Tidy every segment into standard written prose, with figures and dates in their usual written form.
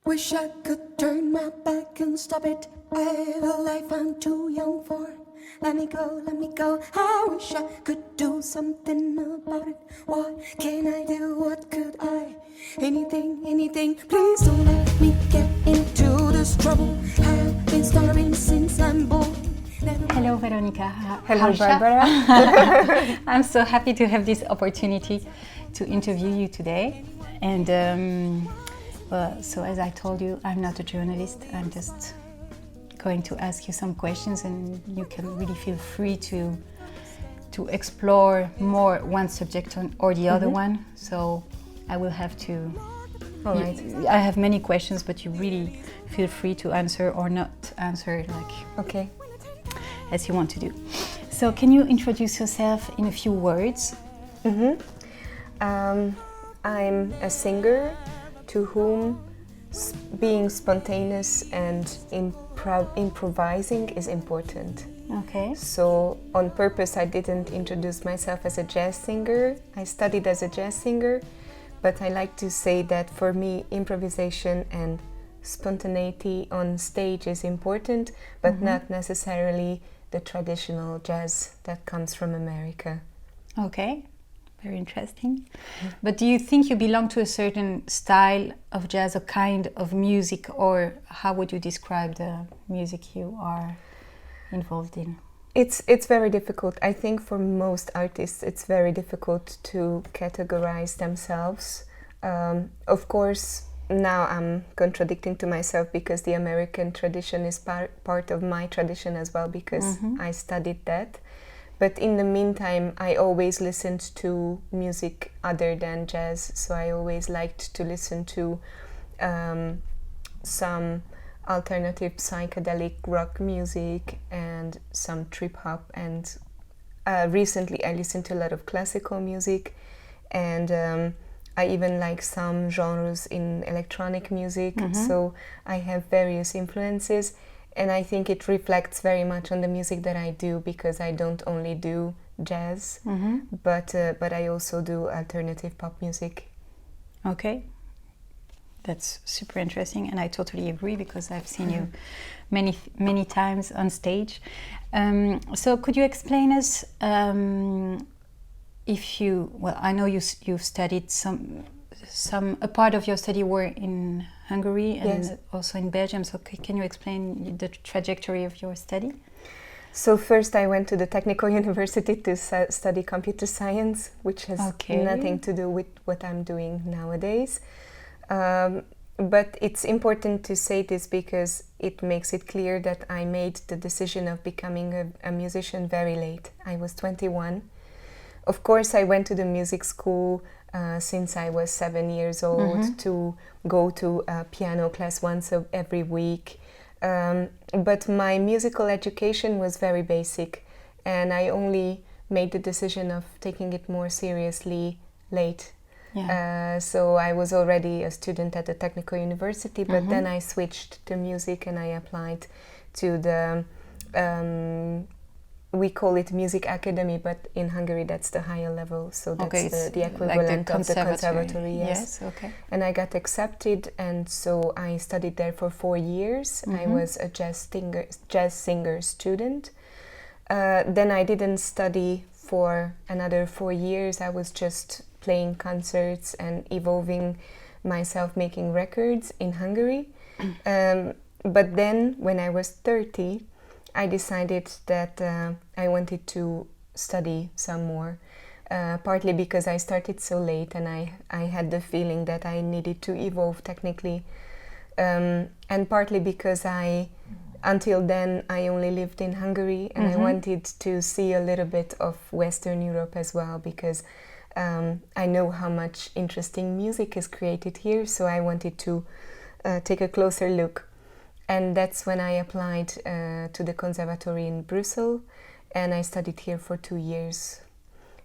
Wish I could turn my back and stop it. A life I'm too young for. Let me go, let me go. I wish I could do something about it. What can I do? What could I? Anything, anything. Please don't let me get into this trouble. I've been starving since I'm born. Hello, Veronika Hello, Harcsa. Barbara. I'm so happy to have this opportunity to interview you today. And so as I told you, I'm not a journalist. I'm just going to ask you some questions, and you can really feel free to explore more one subject or the other one. So I will have to. All right. I have many questions, but you really feel free to answer or not answer, Okay. as you want to do. So can you introduce yourself in a few words? I'm a singer to whom being spontaneous and improvising is important. Okay. So on purpose I didn't introduce myself as a jazz singer. I studied as a jazz singer, but I like to say that for me improvisation and spontaneity on stage is important, but not necessarily the traditional jazz that comes from America. Okay, very interesting. But do you think you belong to a certain style of jazz, a kind of music, or how would you describe the music you are involved in? It's very difficult. I think for most artists it's very difficult to categorize themselves. Of course, now I'm contradicting to myself because the American tradition is part of my tradition as well, because I studied that. But in the meantime, I always listened to music other than jazz. So I always liked to listen to some alternative psychedelic rock music and some trip hop. And recently I listened to a lot of classical music, and I even like some genres in electronic music. So I have various influences. And I think it reflects very much on the music that I do, because I don't only do jazz, but I also do alternative pop music. Okay, that's super interesting, and I totally agree because I've seen you many times on stage. So could you explain us if you? Well, I know you've studied a part of your study were in Hungary and also in Belgium. So can you explain the trajectory of your study? So first I went to the Technical University to study computer science, which has nothing to do with what I'm doing nowadays. But it's important to say this because it makes it clear that I made the decision of becoming a musician very late. I was 21. Of course, I went to the music school since I was 7 years old to go to piano class once every week. But my musical education was very basic, and I only made the decision of taking it more seriously late. So I was already a student at the Technical University, but then I switched to music and I applied to the we call it Music Academy, but in Hungary that's the higher level, so that's the equivalent of the Conservatorium. Yes, okay. And I got accepted, and so I studied there for 4 years. I was a jazz singer student. Then I didn't study for another 4 years. I was just playing concerts and evolving myself, making records in Hungary. But then when I was 30, I decided that I wanted to study some more, partly because I started so late and I had the feeling that I needed to evolve technically, and partly because until then I only lived in Hungary, and I wanted to see a little bit of Western Europe as well, because I know how much interesting music is created here, so I wanted to take a closer look. And that's when I applied to the Conservatorium in Brussel, and I studied here for 2 years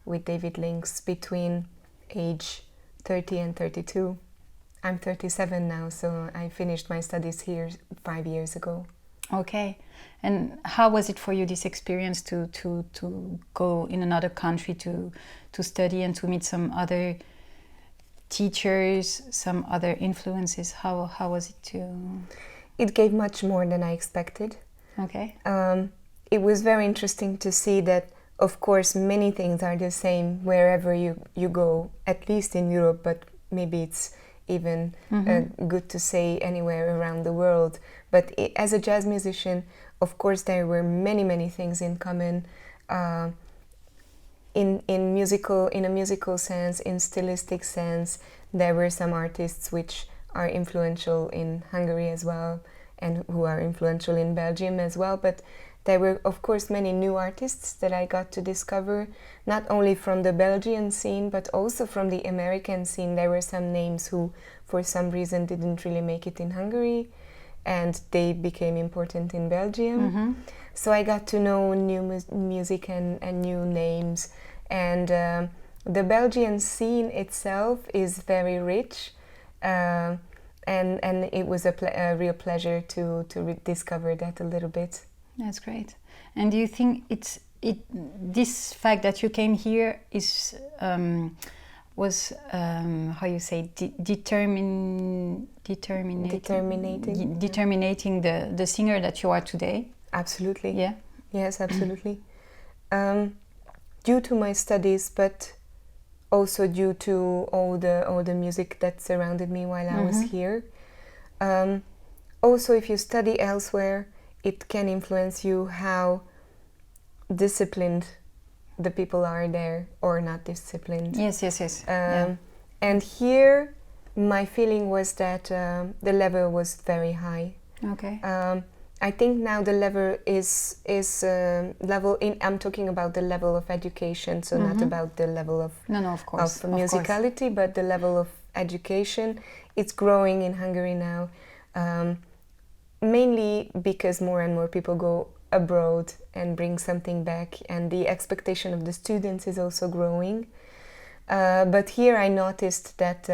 with David Links between age 30 and 32. I'm 37 now, so I finished my studies here 5 years ago. Okay, and how was it for you, this experience to go in another country to study and to meet some other teachers, some other influences? How was it to? It gave much more than I expected. Okay. It was very interesting to see that, of course, many things are the same wherever you go, at least in Europe, but maybe it's even good to say anywhere around the world. But as a jazz musician, of course, there were many things in common. In a musical sense, in stylistic sense, there were some artists which are influential in Hungary as well, and who are influential in Belgium as well. But there were, of course, many new artists that I got to discover, not only from the Belgian scene, but also from the American scene. There were some names who, for some reason, didn't really make it in Hungary, and they became important in Belgium. So I got to know new music and new names. And the Belgian scene itself is very rich. And it was a real pleasure to discover that a little bit. That's great. And do you think this fact that you came here is was how you say determining the singer that you are today? Absolutely. Yeah. Yes, absolutely. Due to my studies, but also due to all the music that surrounded me while I was here. Also, if you study elsewhere, it can influence you how disciplined the people are there, or not disciplined. Yes. Yeah. And here, my feeling was that the level was very high. Okay. I think now the level is level in. I'm talking about the level of education, so not about the level of of course, of musicality, but the level of education. It's growing in Hungary now, mainly because more and more people go abroad and bring something back, and the expectation of the students is also growing. But here I noticed that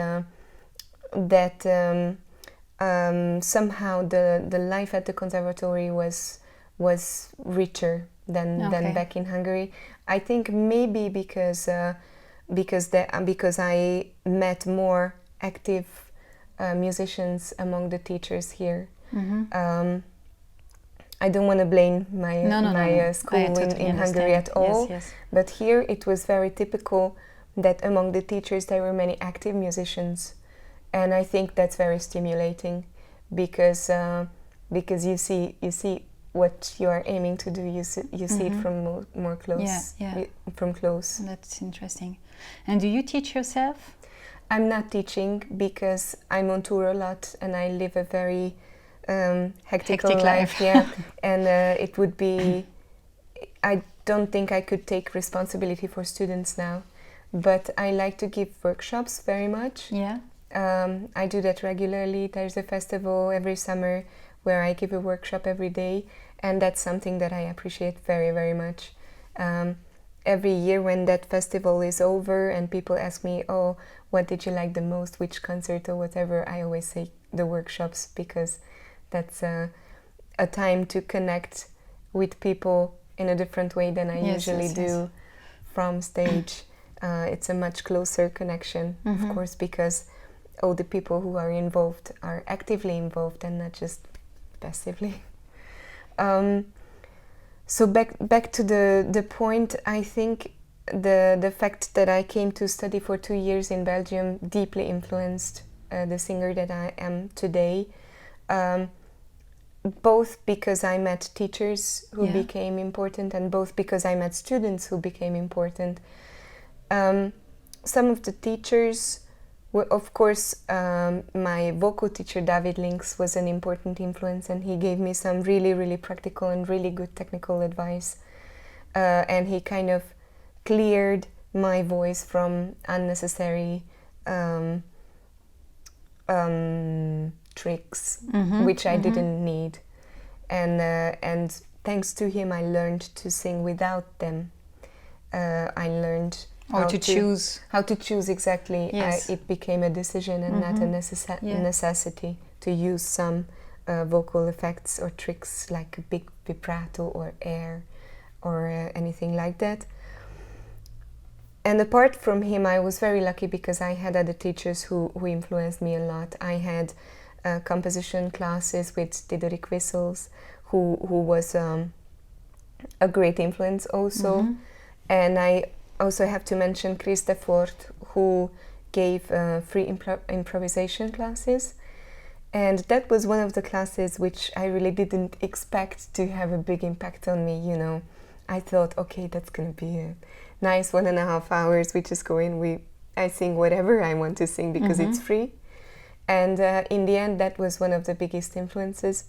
somehow the life at the conservatory was richer than back in Hungary. I think maybe because I met more active musicians among the teachers here. I don't want to blame my school in Hungary at all. Yes. But here it was very typical that among the teachers there were many active musicians. And I think that's very stimulating, because you see what you are aiming to do. You see it from more close. From close. That's interesting. And do you teach yourself? I'm not teaching because I'm on tour a lot and I live a very hectic life. Yeah, and it would be. I don't think I could take responsibility for students now, but I like to give workshops very much. Yeah. I do that regularly. There's a festival every summer where I give a workshop every day, and that's something that I appreciate very, very much. Every year when that festival is over and people ask me, oh, what did you like the most, which concert or whatever, I always say the workshops, because that's a time to connect with people in a different way than I usually do from stage. It's a much closer connection, of course, because all the people who are involved are actively involved and not just passively. So back to the point, I think the fact that I came to study for 2 years in Belgium deeply influenced the singer that I am today, both because I met teachers who became important, and both because I met students who became important. Some of the teachers were, of course, my vocal teacher David Links was an important influence, and he gave me some really, really practical and really good technical advice. And he kind of cleared my voice from unnecessary tricks, which I didn't need. And thanks to him, I learned to sing without them. I learned how to choose exactly. Yes. It became a decision and not a necessity to use some vocal effects or tricks like a big vibrato or air or anything like that. And apart from him, I was very lucky because I had other teachers who influenced me a lot. I had composition classes with Diderik Wissels, who was a great influence also. And I also have to mention Christa Fort, who gave free improvisation classes. And that was one of the classes which I really didn't expect to have a big impact on me, you know. I thought, okay, that's going to be a nice 1.5 hours. We just go in, I sing whatever I want to sing because it's free. And in the end, that was one of the biggest influences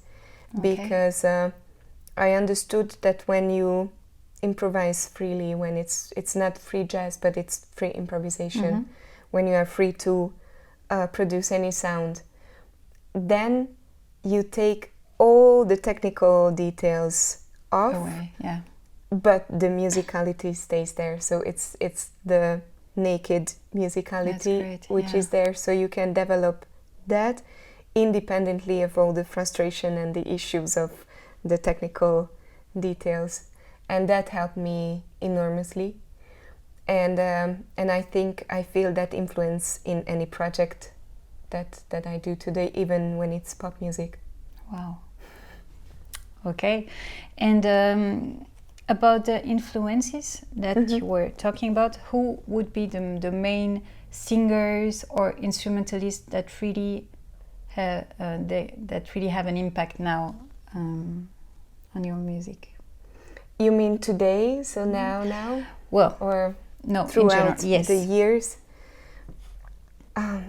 because I understood that when you improvise freely, when it's not free jazz, but it's free improvisation, when you are free to produce any sound, then you take all the technical details off, away, but the musicality stays there. So it's the naked musicality which is there, so you can develop that independently of all the frustration and the issues of the technical details, and that helped me enormously. And I think I feel that influence in any project that I do today, even when it's pop music. Wow. Okay. And about the influences that you were talking about, who would be the main singers or instrumentalists that really have an impact now on your music? You mean today? So now? Well, or no, throughout in general, yes. the years?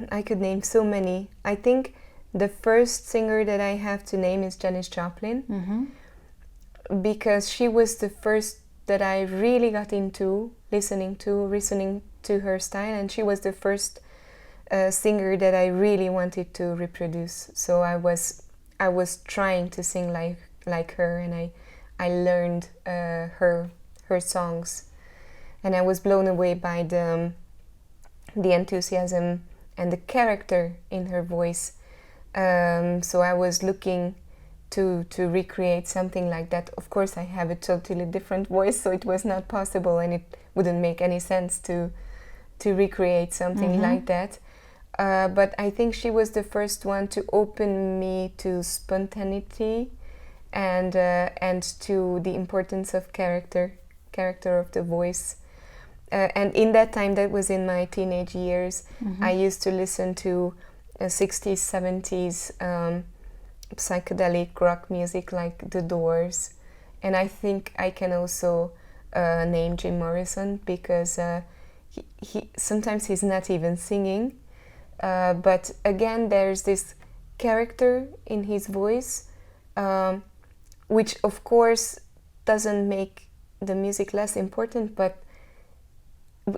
I could name so many. I think the first singer that I have to name is Janis Joplin, because she was the first that I really got into listening to her style, and she was the first singer that I really wanted to reproduce. So I was trying to sing like her, and I learned her songs, and I was blown away by the enthusiasm and the character in her voice. So I was looking to recreate something like that. Of course, I have a totally different voice, so it was not possible, and it wouldn't make any sense to recreate something like that. But I think she was the first one to open me to spontaneity and to the importance of character of the voice. And in that time, that was in my teenage years, I used to listen to 60s, 70s psychedelic rock music like The Doors. And I think I can also name Jim Morrison, because he sometimes he's not even singing. But again, there's this character in his voice, which of course doesn't make the music less important, but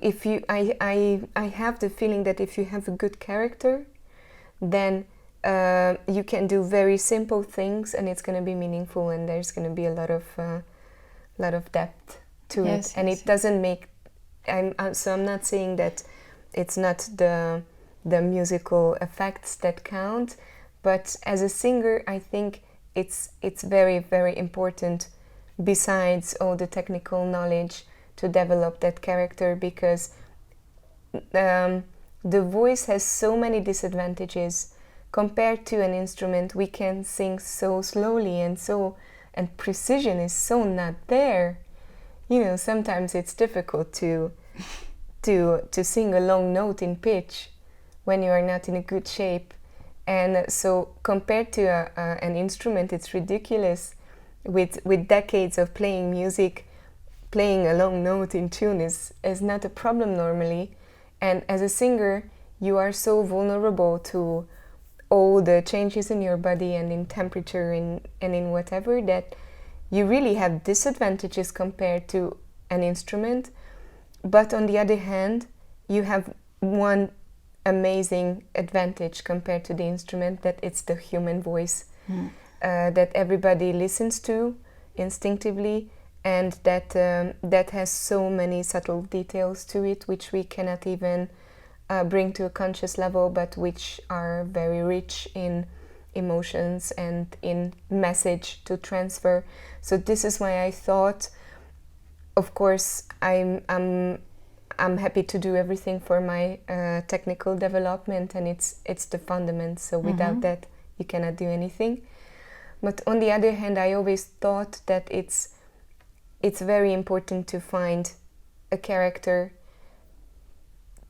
if you, I have the feeling that if you have a good character, then you can do very simple things, and it's going to be meaningful, and there's going to be a lot of depth to it. And it doesn't make. So I'm not saying that it's not the musical effects that count, but as a singer, I think it's very, very important, besides all the technical knowledge, to develop that character, because the voice has so many disadvantages. Compared to an instrument, we can sing so slowly, and precision is so not there. You know, sometimes it's difficult to sing a long note in pitch when you are not in a good shape. And so compared to an instrument, it's ridiculous. With decades of playing music, playing a long note in tune is not a problem normally. And as a singer, you are so vulnerable to all the changes in your body and in temperature and in whatever, that you really have disadvantages compared to an instrument. But on the other hand, you have one amazing advantage compared to the instrument, that it's the human voice that everybody listens to instinctively, and that has so many subtle details to it which we cannot even bring to a conscious level, but which are very rich in emotions and in message to transfer. So this is why I thought, of course, I'm I'm happy to do everything for my technical development, and it's the fundamentals. So without that, you cannot do anything. But on the other hand, I always thought that it's very important to find a character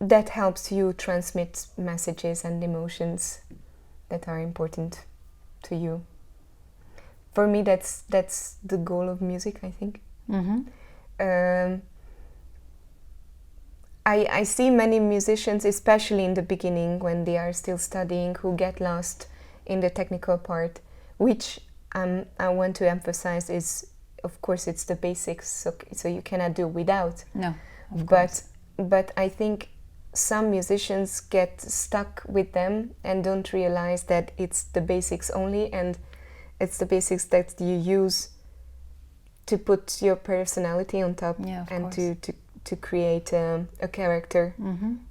that helps you transmit messages and emotions that are important to you. For me, that's the goal of music, I think. I see many musicians, especially in the beginning when they are still studying, who get lost in the technical part, which I want to emphasize is, of course, it's the basics, so you cannot do without. No, of course. But I think some musicians get stuck with them and don't realize that it's the basics only, and it's the basics that you use to put your personality on top, and to create a character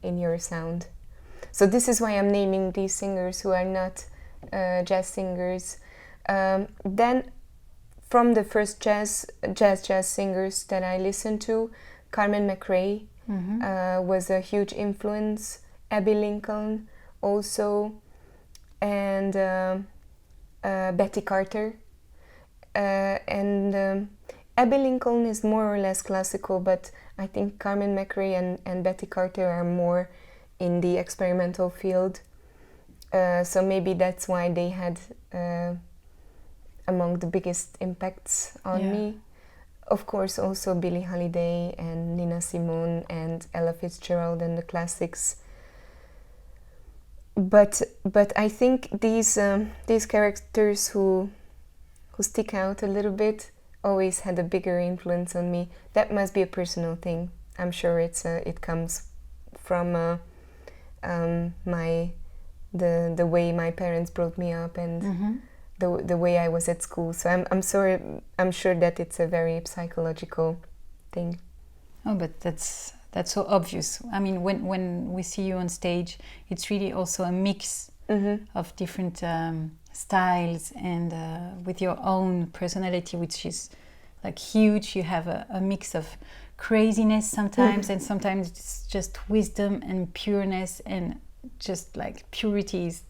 in your sound. So this is why I'm naming these singers who are not jazz singers. Then from the first jazz singers that I listened to, Carmen McRae was a huge influence, Abby Lincoln also, and Betty Carter. Abby Lincoln is more or less classical, but I think Carmen McRae and Betty Carter are more in the experimental field. So maybe that's why they had among the biggest impacts on me. Of course, also Billie Holiday and Nina Simone and Ella Fitzgerald and the classics. But I think these characters who stick out a little bit always had a bigger influence on me. That must be a personal thing. I'm sure it comes from the way my parents brought me up and the way I was at school. So I'm sure that it's a very psychological thing. Oh, but that's so obvious. I mean, when we see you on stage, it's really also a mix of different styles, and with your own personality, which is like huge. You have a mix of craziness sometimes, and sometimes it's just wisdom and pureness, and just like purity is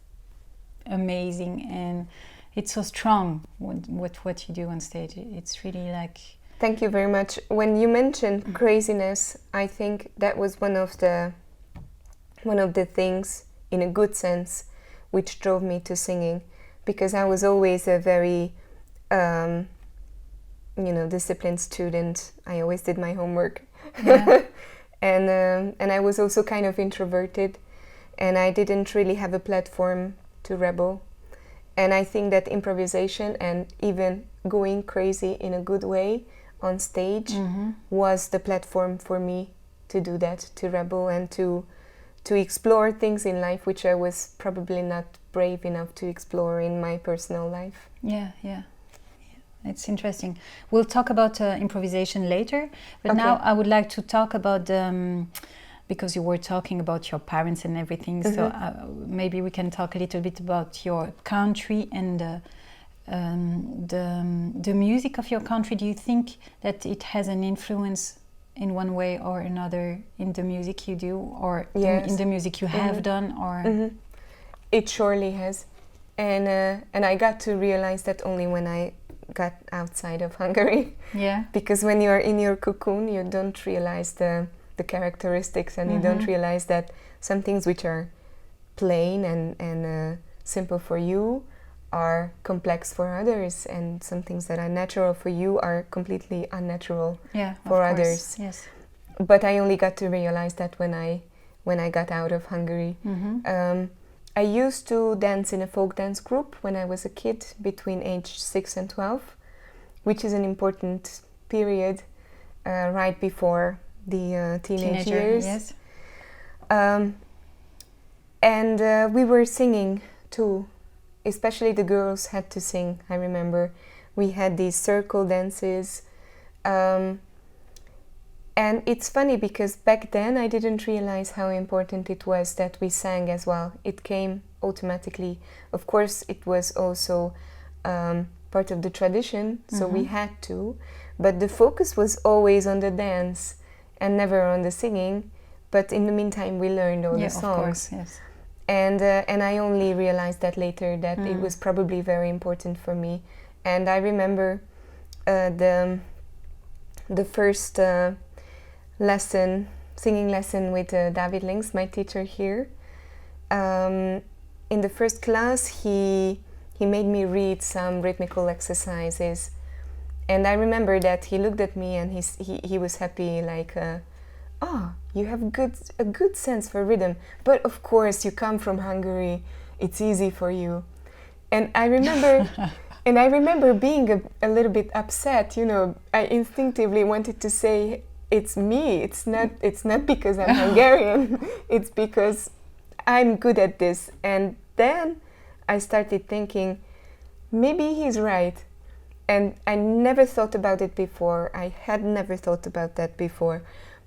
amazing, and it's so strong with what you do on stage. It's really like... Thank you very much. When you mentioned craziness, I think that was one of the things, in a good sense, which drove me to singing, because I was always a very disciplined student. I always did my homework. and I was also kind of introverted, and I didn't really have a platform to rebel. And I think that improvisation and even going crazy in a good way on stage was the platform for me to do that, to rebel and to explore things in life which I was probably not brave enough to explore in my personal life. Yeah. It's interesting. We'll talk about improvisation later, but now I would like to talk about because you were talking about your parents and everything, so maybe we can talk a little bit about your country and the music of your country. Do you think that it has an influence in one way or another in the music you do, or in the music you have done? Or It surely has, and I got to realize that only when I got outside of Hungary. Yeah. Because when you are in your cocoon, you don't realize the characteristics, and you don't realize that some things which are plain and simple for you are complex for others, and some things that are natural for you are completely unnatural for others. Yes. But I only got to realize that when I got out of Hungary. I used to dance in a folk dance group when I was a kid, between age 6 and 12, which is an important period right before the teenage years. Yes. And we were singing too. Especially the girls had to sing, I remember. We had these circle dances. And it's funny because back then I didn't realize how important it was that we sang as well. It came automatically. Of course, it was also part of the tradition, so we had to. But the focus was always on the dance and never on the singing. but in the meantime we learned all the songs. Of course, yes. And I only realized that later, that it was probably very important for me. And I remember the first singing lesson with David Links, my teacher here. In the first class, he made me read some rhythmical exercises, and I remember that he looked at me and he was happy, like, "Oh, you have a good sense for rhythm, but of course you come from Hungary, it's easy for you." And I remember being a little bit upset. You know, I instinctively wanted to say, "It's me. It's not because I'm Hungarian. It's because I'm good at this." And then I started thinking, maybe he's right. And I never thought about it before. I had never thought about that before.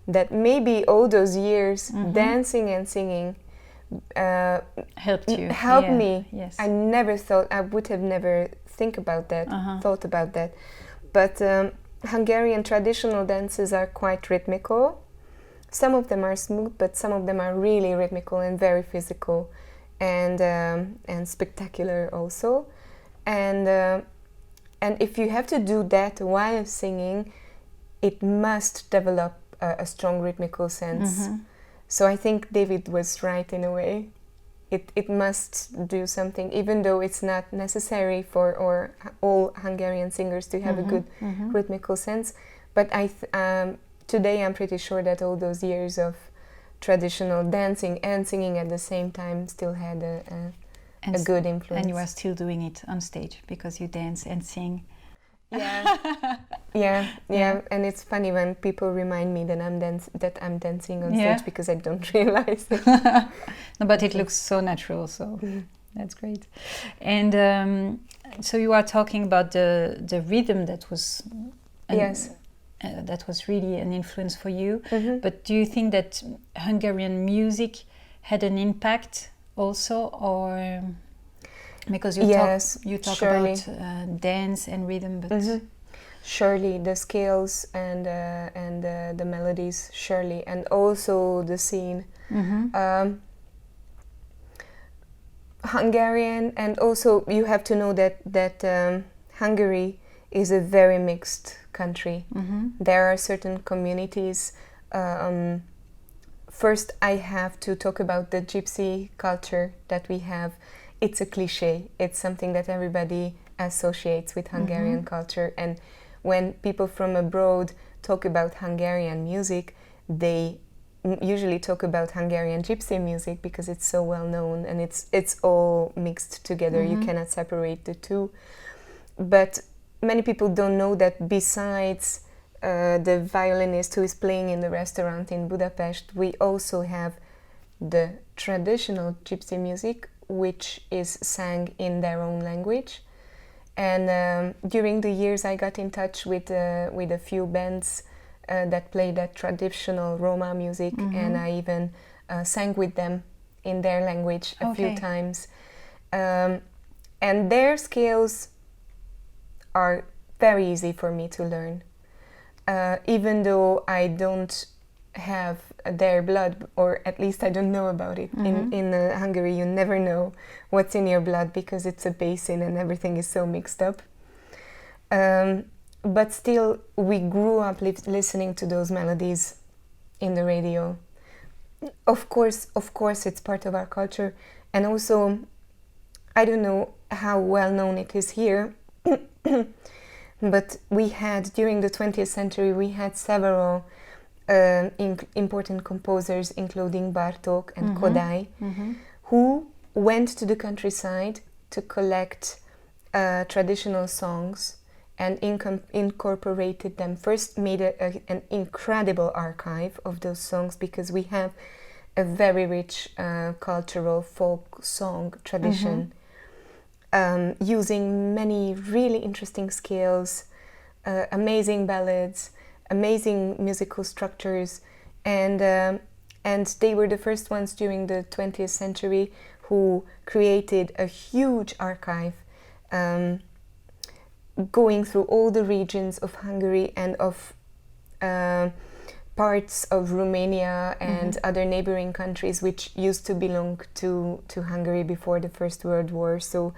That maybe all those years dancing and singing helped me. Yes. I would have never thought about that. But Hungarian traditional dances are quite rhythmical. Some of them are smooth, but some of them are really rhythmical and very physical, and spectacular also. And if you have to do that while singing, it must develop a strong rhythmical sense. So I think David was right in a way. It must do something, even though it's not necessary for all Hungarian singers to have a good rhythmical sense. But today I'm pretty sure that all those years of traditional dancing and singing at the same time still had a good influence. And you are still doing it on stage because you dance and sing. Yeah. And it's funny when people remind me that I'm dancing on stage, because I don't realize it. No, but it looks so natural, so that's great. And so you are talking about the rhythm that was that was really an influence for you. But do you think that Hungarian music had an impact also, or because you talk surely. about dance and rhythm, but surely the scales and the melodies, surely, and also the scene. Hungarian, and also you have to know that Hungary is a very mixed country. There are certain communities. First, I have to talk about the gypsy culture that we have. It's a cliche. It's something that everybody associates with Hungarian culture. And when people from abroad talk about Hungarian music, they usually talk about Hungarian gypsy music because it's so well known and it's all mixed together. You cannot separate the two. But many people don't know that besides the violinist who is playing in the restaurant in Budapest, we also have the traditional gypsy music, which is sang in their own language. And during the years I got in touch with a few bands that play that traditional Roma music, and I even sang with them in their language a few times. And their scales are very easy for me to learn. Even though I don't have their blood, or at least I don't know about it. In Hungary you never know what's in your blood because it's a basin and everything is so mixed up. But still, we grew up listening to those melodies in the radio. Of course, it's part of our culture. And also, I don't know how well known it is here, but we had, during the 20th century, we had several important composers, including Bartók and Kodály, who went to the countryside to collect traditional songs and incorporated them. First made an incredible archive of those songs, because we have a very rich cultural folk song tradition, using many really interesting scales, amazing ballads, amazing musical structures, and they were the first ones during the 20th century who created a huge archive, going through all the regions of Hungary and of parts of Romania and other neighboring countries which used to belong to Hungary before the First World War. So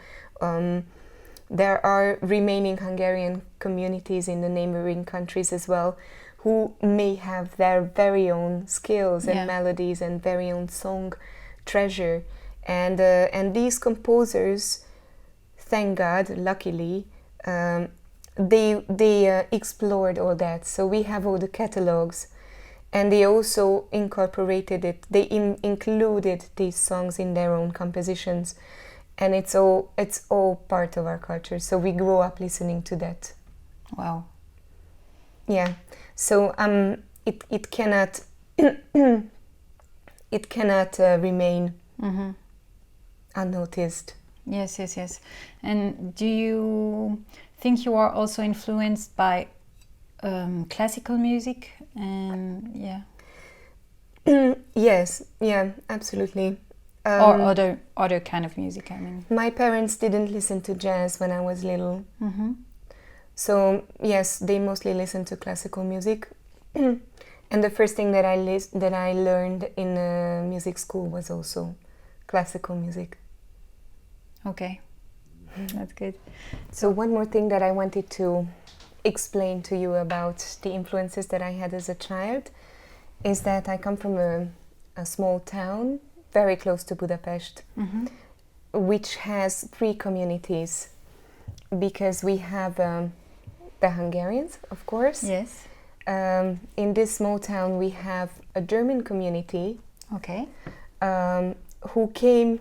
there are remaining Hungarian communities in the neighboring countries as well, who may have their very own skills and melodies and very own song treasure. And these composers, thank God, luckily, they explored all that. So we have all the catalogs, and they also incorporated it. They included these songs in their own compositions, and it's all part of our culture. So we grew up listening to that. Wow. Yeah. So it cannot remain unnoticed. Yes. And do you think you are also influenced by classical music? Yes, yeah, absolutely. Or other kind of music, I mean. My parents didn't listen to jazz when I was little. So yes, they mostly listened to classical music. And the first thing that I learned in music school was also classical music. Okay, that's good. So one more thing that I wanted to explain to you about the influences that I had as a child is that I come from a small town very close to Budapest, which has 3 communities, because we have the Hungarians, of course. Yes. In this small town we have a German community. Okay. Who came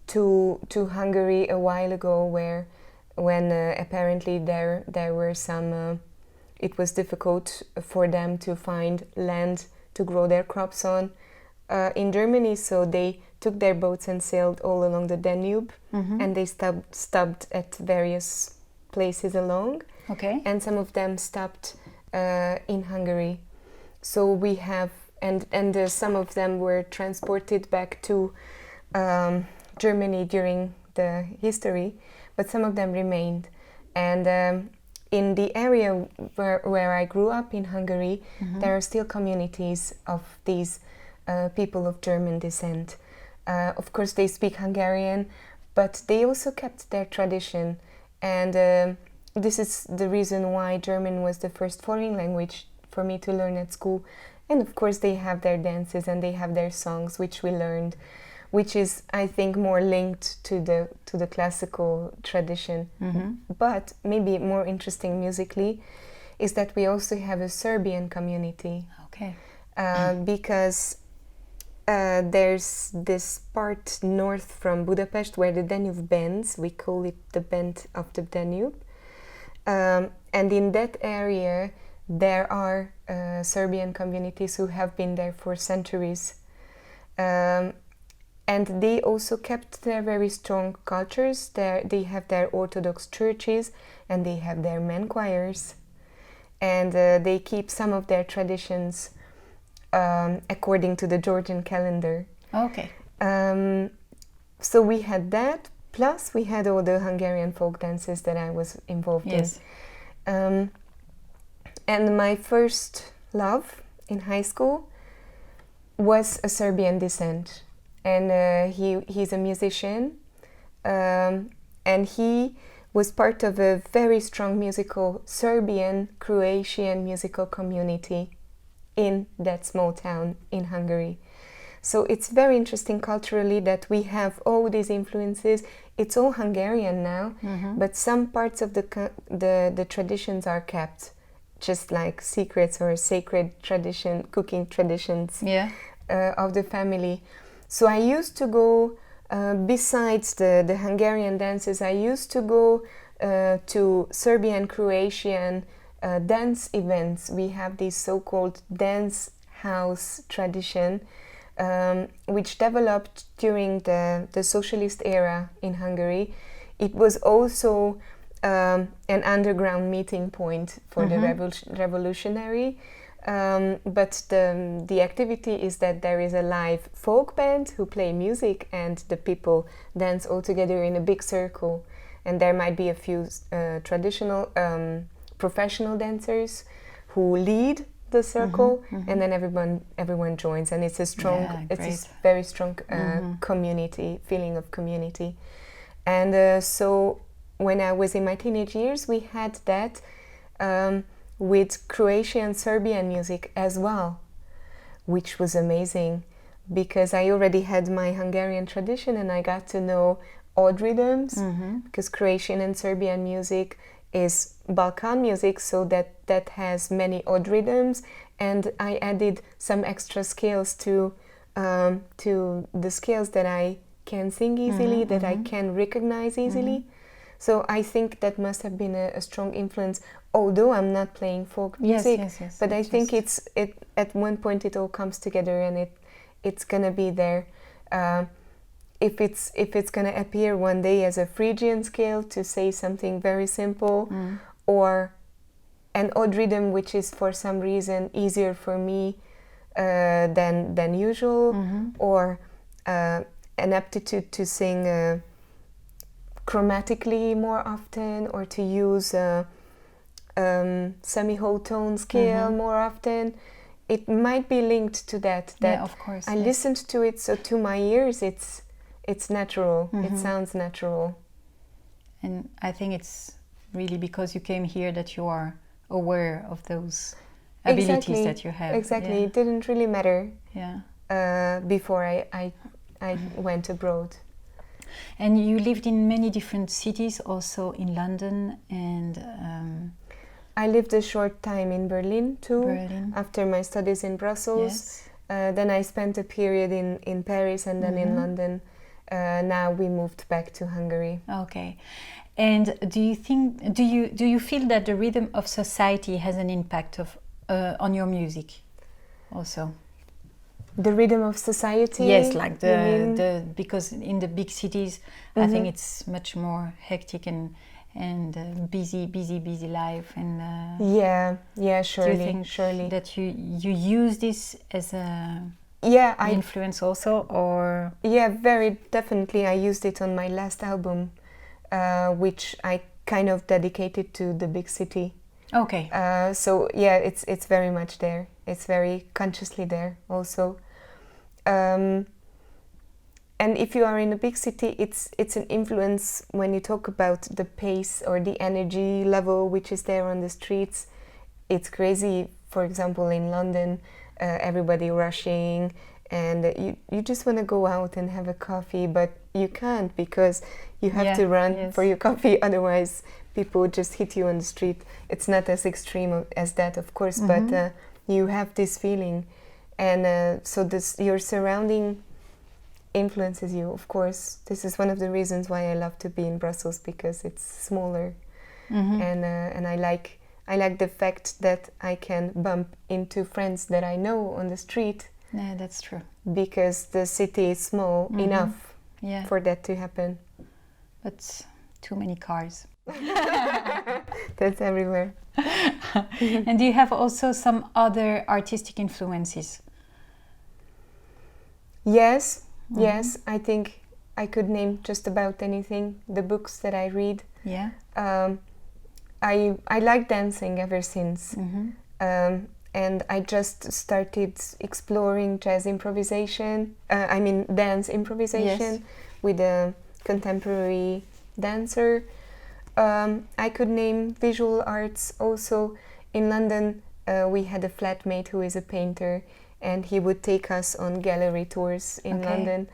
to Hungary a while ago, when apparently there were some. It was difficult for them to find land to grow their crops on in Germany, so they took their boats and sailed all along the Danube, and they stopped at various places along. Okay. And some of them stopped in Hungary. So we have, and some of them were transported back to Germany during the history, but some of them remained. And in the area where I grew up in Hungary, there are still communities of these people of German descent. Of course, they speak Hungarian, but they also kept their tradition. And this is the reason why German was the first foreign language for me to learn at school. And of course, they have their dances and they have their songs, which we learned, which is, I think, more linked to the classical tradition. But maybe more interesting musically is that we also have a Serbian community. Okay. Because there's this part north from Budapest where the Danube bends. We call it the bend of the Danube. And in that area, there are Serbian communities who have been there for centuries. And they also kept their very strong cultures. They have their Orthodox churches and they have their men choirs. And they keep some of their traditions according to the Georgian calendar. Okay. So we had that, plus we had all the Hungarian folk dances that I was involved in. And my first love in high school was a Serbian descent. And he's a musician, and he was part of a very strong musical Serbian-Croatian musical community in that small town in Hungary. So it's very interesting culturally that we have all these influences. It's all Hungarian now, but some parts of the traditions are kept, just like secrets or sacred tradition, cooking traditions of the family. So I used to go, besides the Hungarian dances, I used to go to Serbian, Croatian dance events. We have this so-called dance house tradition, which developed during the socialist era in Hungary. It was also an underground meeting point for the revolutionary. But the activity is that there is a live folk band who play music and the people dance all together in a big circle, and there might be a few traditional professional dancers who lead the circle, and then everyone joins, and it's a strong, it's a very strong community, feeling of community. And so when I was in my teenage years, we had that with Croatian and Serbian music as well, which was amazing, because I already had my Hungarian tradition and I got to know odd rhythms, because Croatian and Serbian music is Balkan music, so that has many odd rhythms, and I added some extra scales to the scales that I can sing easily, that I can recognize easily. So I think that must have been a strong influence, although I'm not playing folk music. Yes. But I think it at one point it all comes together, and it's gonna be there. If it's gonna appear one day as a Phrygian scale to say something very simple, or an odd rhythm which is for some reason easier for me than usual, or an aptitude to sing chromatically more often, or to use semi-whole tone scale more often, it might be linked to that. Yeah, of course. I listened to it, so to my ears it's natural. It sounds natural. And I think it's really because you came here that you are aware of those abilities that you have. Exactly. Yeah. It didn't really matter before I went abroad. And you lived in many different cities, also in London, and I lived a short time in Berlin too, after my studies in Brussels. Then I spent a period in Paris and then in London. Now we moved back to Hungary. Okay. And do you feel that the rhythm of society has an impact on your music also? The rhythm of society? Yes, like because in the big cities, I think it's much more hectic and busy life. And surely. Do you think surely that you use this as a influence also, or? Yeah, very definitely. I used it on my last album, which I kind of dedicated to the big city. Okay. So yeah, it's very much there. It's very consciously there also. And if you are in a big city, it's an influence when you talk about the pace or the energy level which is there on the streets. It's crazy. For example, in London, everybody rushing, and you just want to go out and have a coffee, but you can't because you have to run for your coffee, otherwise people just hit you on the street. It's not as extreme as that, of course, but you have this feeling, and so your surrounding influences you, of course. This is one of the reasons why I love to be in Brussels, because it's smaller, and I like the fact that I can bump into friends that I know on the street. Yeah, that's true. Because the city is small enough for that to happen. But too many cars. That's everywhere. And do you have also some other artistic influences? Yes, I think I could name just about anything. The books that I read. Yeah. I like dancing ever since. And I just started exploring dance improvisation with a contemporary dancer. I could name visual arts also. In London, we had a flatmate who is a painter, and he would take us on gallery tours in London.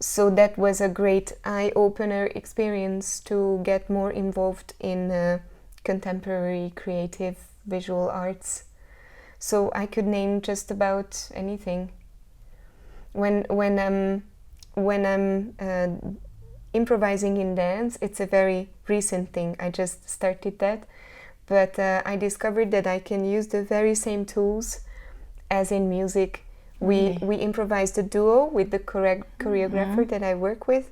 So that was a great eye-opener experience to get more involved in contemporary creative visual arts. So I could name just about anything. When I'm improvising in dance, it's a very recent thing. I just started that, but I discovered that I can use the very same tools as in music. We improvised a duo with the choreographer that I work with,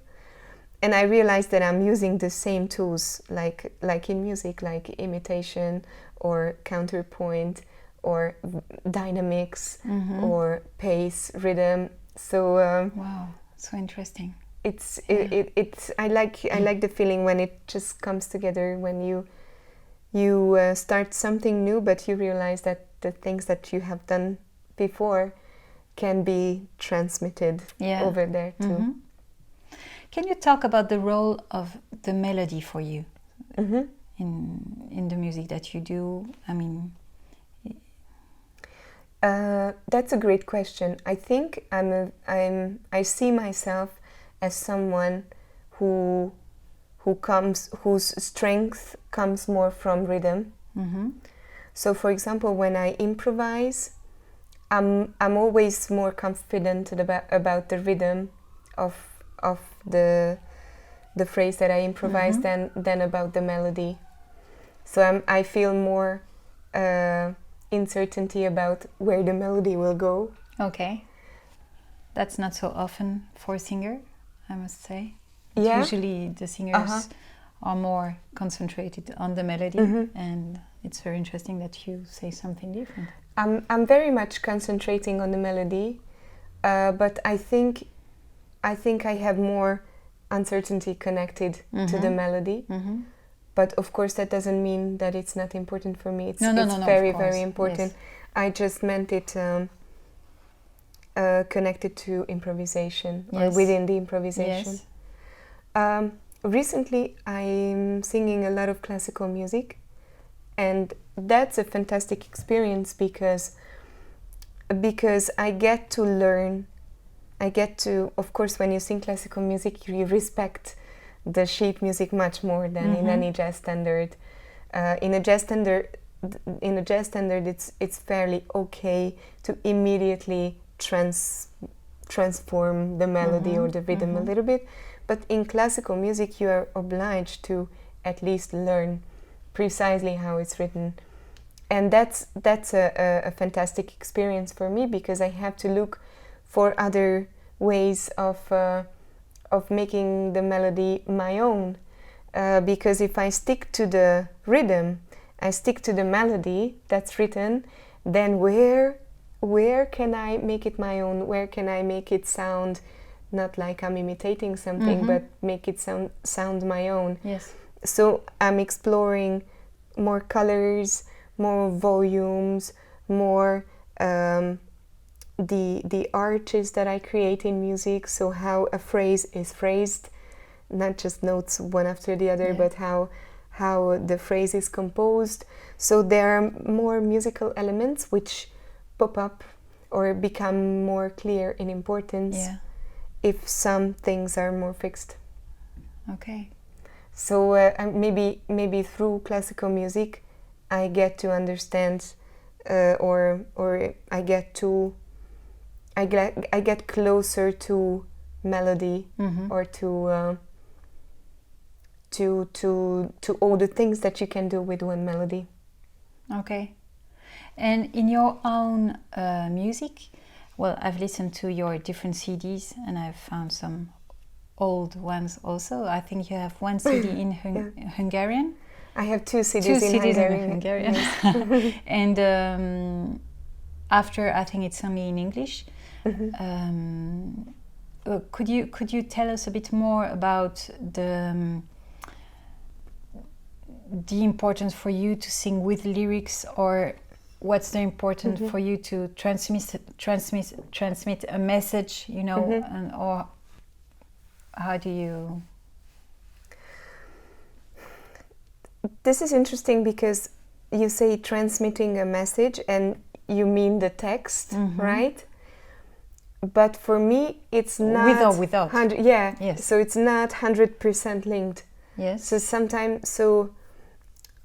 and I realized that I'm using the same tools like in music, like imitation or counterpoint or dynamics or pace, rhythm. So wow, so interesting. It's I like the feeling when it just comes together, when you you start something new, but you realize that the things that you have done before can be transmitted over there too. Mm-hmm. Can you talk about the role of the melody for you in the music that you do? I mean, that's a great question. I think I see myself as someone whose strength comes more from rhythm. So, for example, when I improvise, I'm always more confident about the rhythm of the phrase that I improvise than about the melody. So I feel more uncertainty about where the melody will go. Okay, that's not so often for a singer, I must say. Yeah. Usually the singers are more concentrated on the melody, and it's very interesting that you say something different. I'm very much concentrating on the melody, but I think I have more uncertainty connected to the melody. But of course that doesn't mean that it's not important for me. It's very, very important. Yes. I just meant it connected to improvisation, or within the improvisation. Yes. Recently I'm singing a lot of classical music, and that's a fantastic experience because I get to learn. Of course, when you sing classical music, you respect the sheet music much more than in any jazz standard. In a jazz standard, it's fairly okay to immediately transform the melody or the rhythm a little bit. But in classical music, you are obliged to at least learn precisely how it's written, and that's a fantastic experience for me, because I have to look for other ways of making the melody my own. Because if I stick to the rhythm, I stick to the melody that's written, then where can I make it my own? Where can I make it sound not like I'm imitating something, but make it sound my own? Yes. So I'm exploring more colors, more volumes, more the arches that I create in music. So how a phrase is phrased, not just notes one after the other, but how the phrase is composed. So there are more musical elements which pop up or become more clear in importance if some things are more fixed. Okay. So maybe through classical music, I get to understand, or I get closer to melody, or to all the things that you can do with one melody. Okay. And in your own music, well, I've listened to your different CDs, and I've found some old ones also. I think you have one CD in Hungarian. I have two CDs in Hungarian. Yes. And after, I think it's only in English. Could you tell us a bit more about the importance for you to sing with lyrics, or what's the important for you to transmit a message, you know, and or how do you? This is interesting because you say transmitting a message and you mean the text, right? But for me, it's not with or without. Yes. So it's not 100% linked. Yes. So sometimes,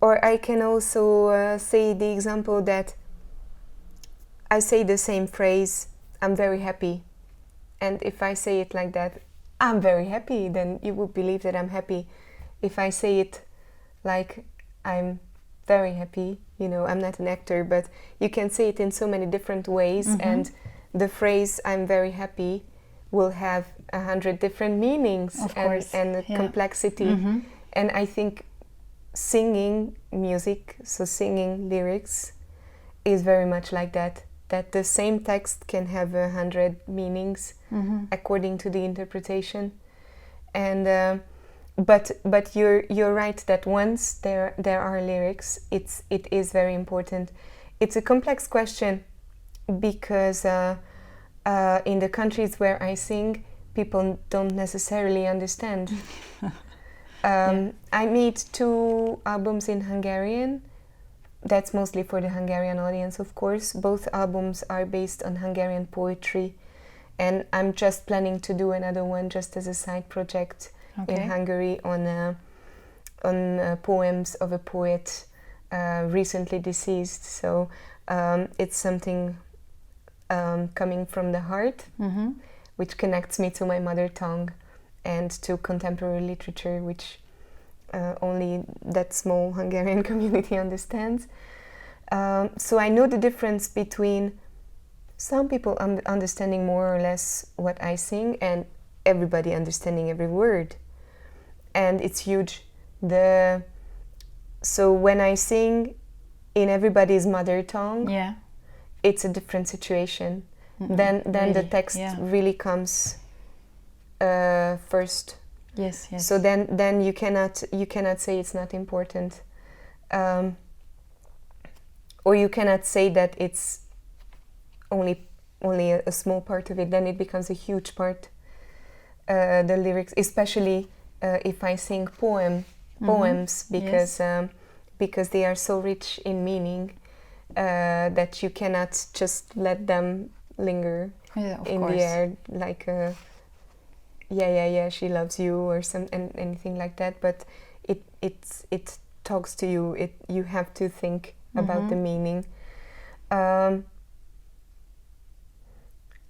or I can also say the example that I say the same phrase, I'm very happy. And if I say it like that, I'm very happy, then you would believe that I'm happy. If I say it like I'm very happy, you know, I'm not an actor, but you can say it in so many different ways, and the phrase I'm very happy will have 100 different meanings and complexity. And I think singing music, so singing lyrics, is very much like that the same text can have 100 meanings according to the interpretation. And but you're right that once there are lyrics, it is very important. It's a complex question because in the countries where I sing, people don't necessarily understand. I made 2 albums in Hungarian. That's mostly for the Hungarian audience, of course. Both albums are based on Hungarian poetry, and I'm just planning to do another one just as a side project in Hungary on poems of a poet recently deceased. So it's something coming from the heart, which connects me to my mother tongue and to contemporary literature, which only that small Hungarian community understands. So I know the difference between some people understanding more or less what I sing and everybody understanding every word. And it's huge. So when I sing in everybody's mother tongue, it's a different situation. Then really, the text really comes first. Yes. So then you cannot say it's not important, or you cannot say that it's only a small part of it. Then it becomes a huge part. The lyrics, especially if I sing poems, because they are so rich in meaning that you cannot just let them linger in the air like she loves you or anything like that. But it talks to you. You have to think about the meaning,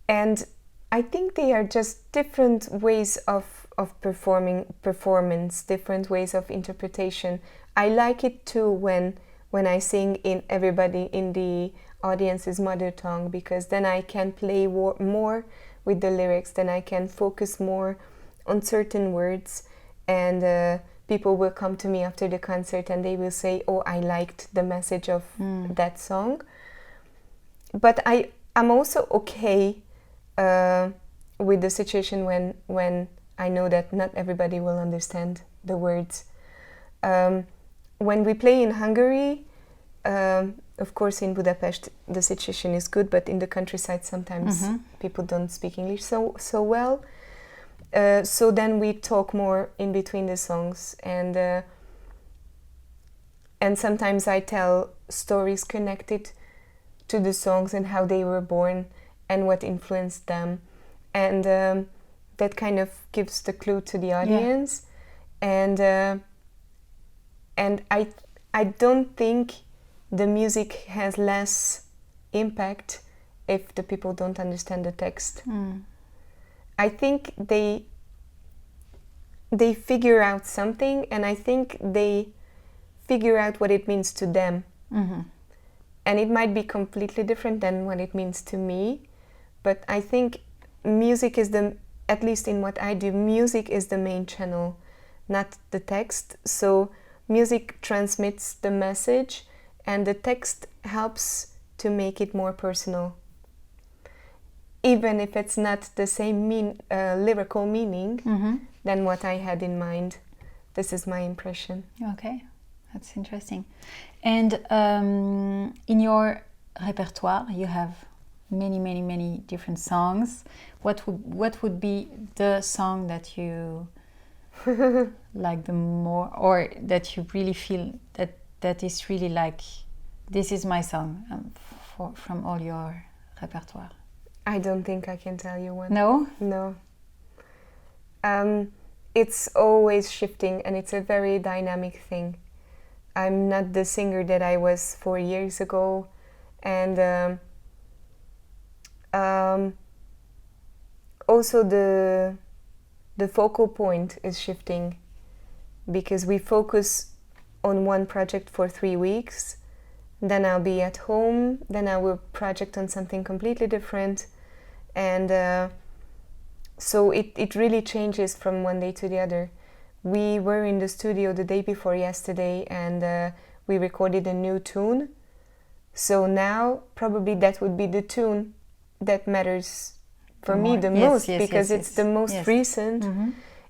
and I think they are just different ways of performance, different ways of interpretation. I like it too when I sing in everybody in the audience's mother tongue, because then I can play more with the lyrics, then I can focus more on certain words, and people will come to me after the concert and they will say, oh, I liked the message of that song. But I'm also okay with the situation when I know that not everybody will understand the words. When we play in Hungary, of course in Budapest the situation is good, but in the countryside sometimes people don't speak English so well. So then we talk more in between the songs, and sometimes I tell stories connected to the songs and how they were born and what influenced them, and that kind of gives the clue to the audience. And I don't think the music has less impact if the people don't understand the text. I think they figure out something, and I think they figure out what it means to them. And it might be completely different than what it means to me, but I think music is at least in what I do, music is the main channel, not the text. So music transmits the message, and the text helps to make it more personal. Even if it's not the same lyrical meaning than what I had in mind. This is my impression. Okay, that's interesting. And in your repertoire, you have many different songs. What would be the song that you like the more, or that you really feel that is really like, this is my song from all your repertoire? I don't think I can tell you one. No? No. It's always shifting, and it's a very dynamic thing. I'm not the singer that I was 4 years ago, and also the focal point is shifting, because we focus on one project for 3 weeks, then I'll be at home, then I will project on something completely different, and so it really changes from one day to the other. We were in the studio the day before yesterday, and we recorded a new tune, so now probably that would be the tune that matters for me the most, because it's the most recent,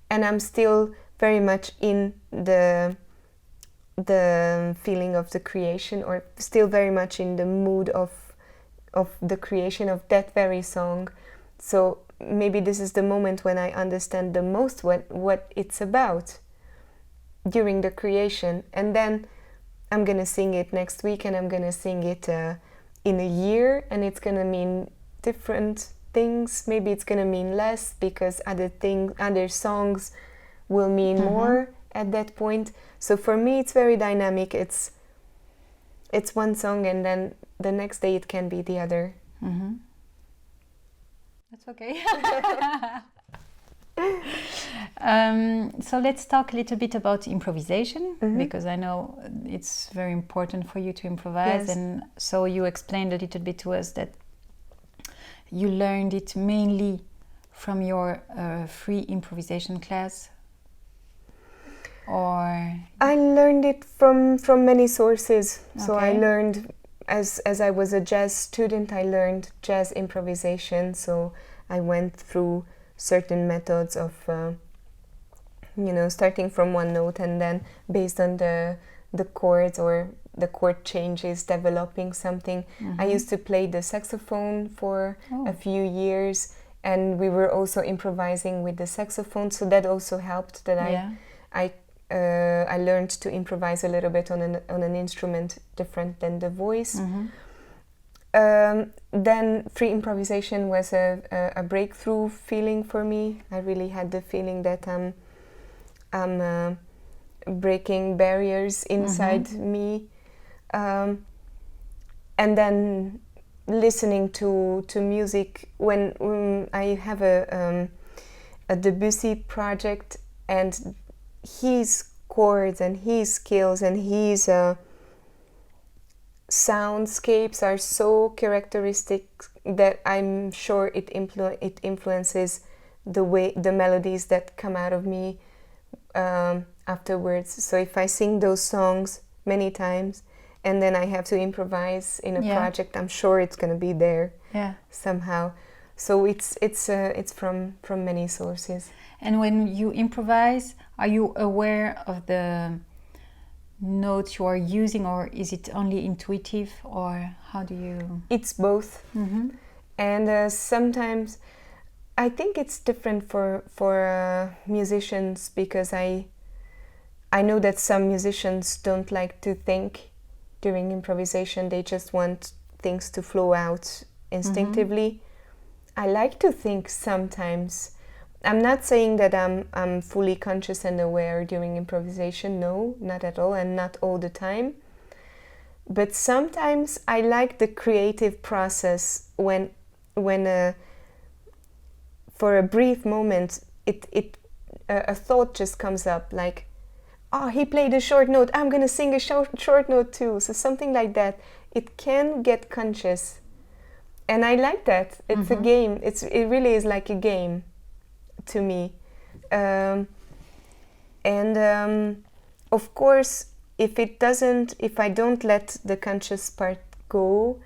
and I'm still very much in the feeling of the creation, or still very much in the mood of the creation of that very song. So maybe this is the moment when I understand the most what it's about during the creation, and then I'm gonna sing it next week, and I'm gonna sing it in a year, and it's gonna mean different things. Maybe it's gonna mean less because other songs will mean more at that point. So for me, it's very dynamic. It's one song, and then the next day it can be the other. That's okay. So let's talk a little bit about improvisation, because I know it's very important for you to improvise. Yes. And so you explained a little bit to us that you learned it mainly from your free improvisation class, or I learned it from many sources. So I Okay. learned, as I was a jazz student, I learned jazz improvisation. So I went through certain methods of, starting from one note, and then based on the chords or the chord changes, developing something. I used to play the saxophone for a few years, and we were also improvising with the saxophone. So that also helped. That I learned to improvise a little bit on an instrument different than the voice. Then free improvisation was a breakthrough feeling for me. I really had the feeling that I'm breaking barriers inside me. And then listening to music when I have a Debussy project, and his chords and his scales and his soundscapes are so characteristic that I'm sure it influences the melodies that come out of me afterwards. So if I sing those songs many times and then I have to improvise in a project, I'm sure it's going to be there somehow. So it's from many sources. And when you improvise, are you aware of the notes you are using, or is it only intuitive, or how do you? It's both. And sometimes I think it's different for musicians, because I know that some musicians don't like to think during improvisation. They just want things to flow out instinctively. I like to think sometimes. I'm not saying that I'm fully conscious and aware during improvisation. No, not at all, and not all the time. But sometimes I like the creative process when for a brief moment a thought just comes up, like, oh, he played a short note, I'm gonna sing a short note too. So something like that. It can get conscious, and I like that. It's a game. It really is like a game to me. Of course, if I don't let the conscious part go,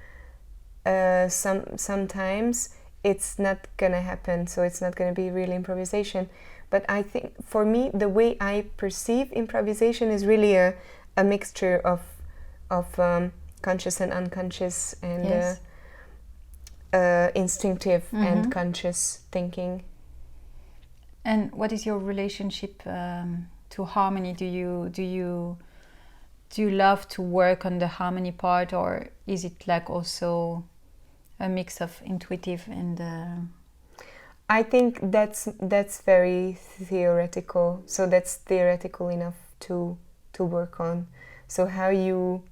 sometimes it's not gonna happen. So it's not gonna be real improvisation. But I think for me, the way I perceive improvisation is really a mixture of conscious and unconscious, and instinctive and conscious thinking. And what is your relationship to harmony? Do you love to work on the harmony part, or is it like also a mix of intuitive and? I think that's very theoretical. So that's theoretical enough to work on. So how you?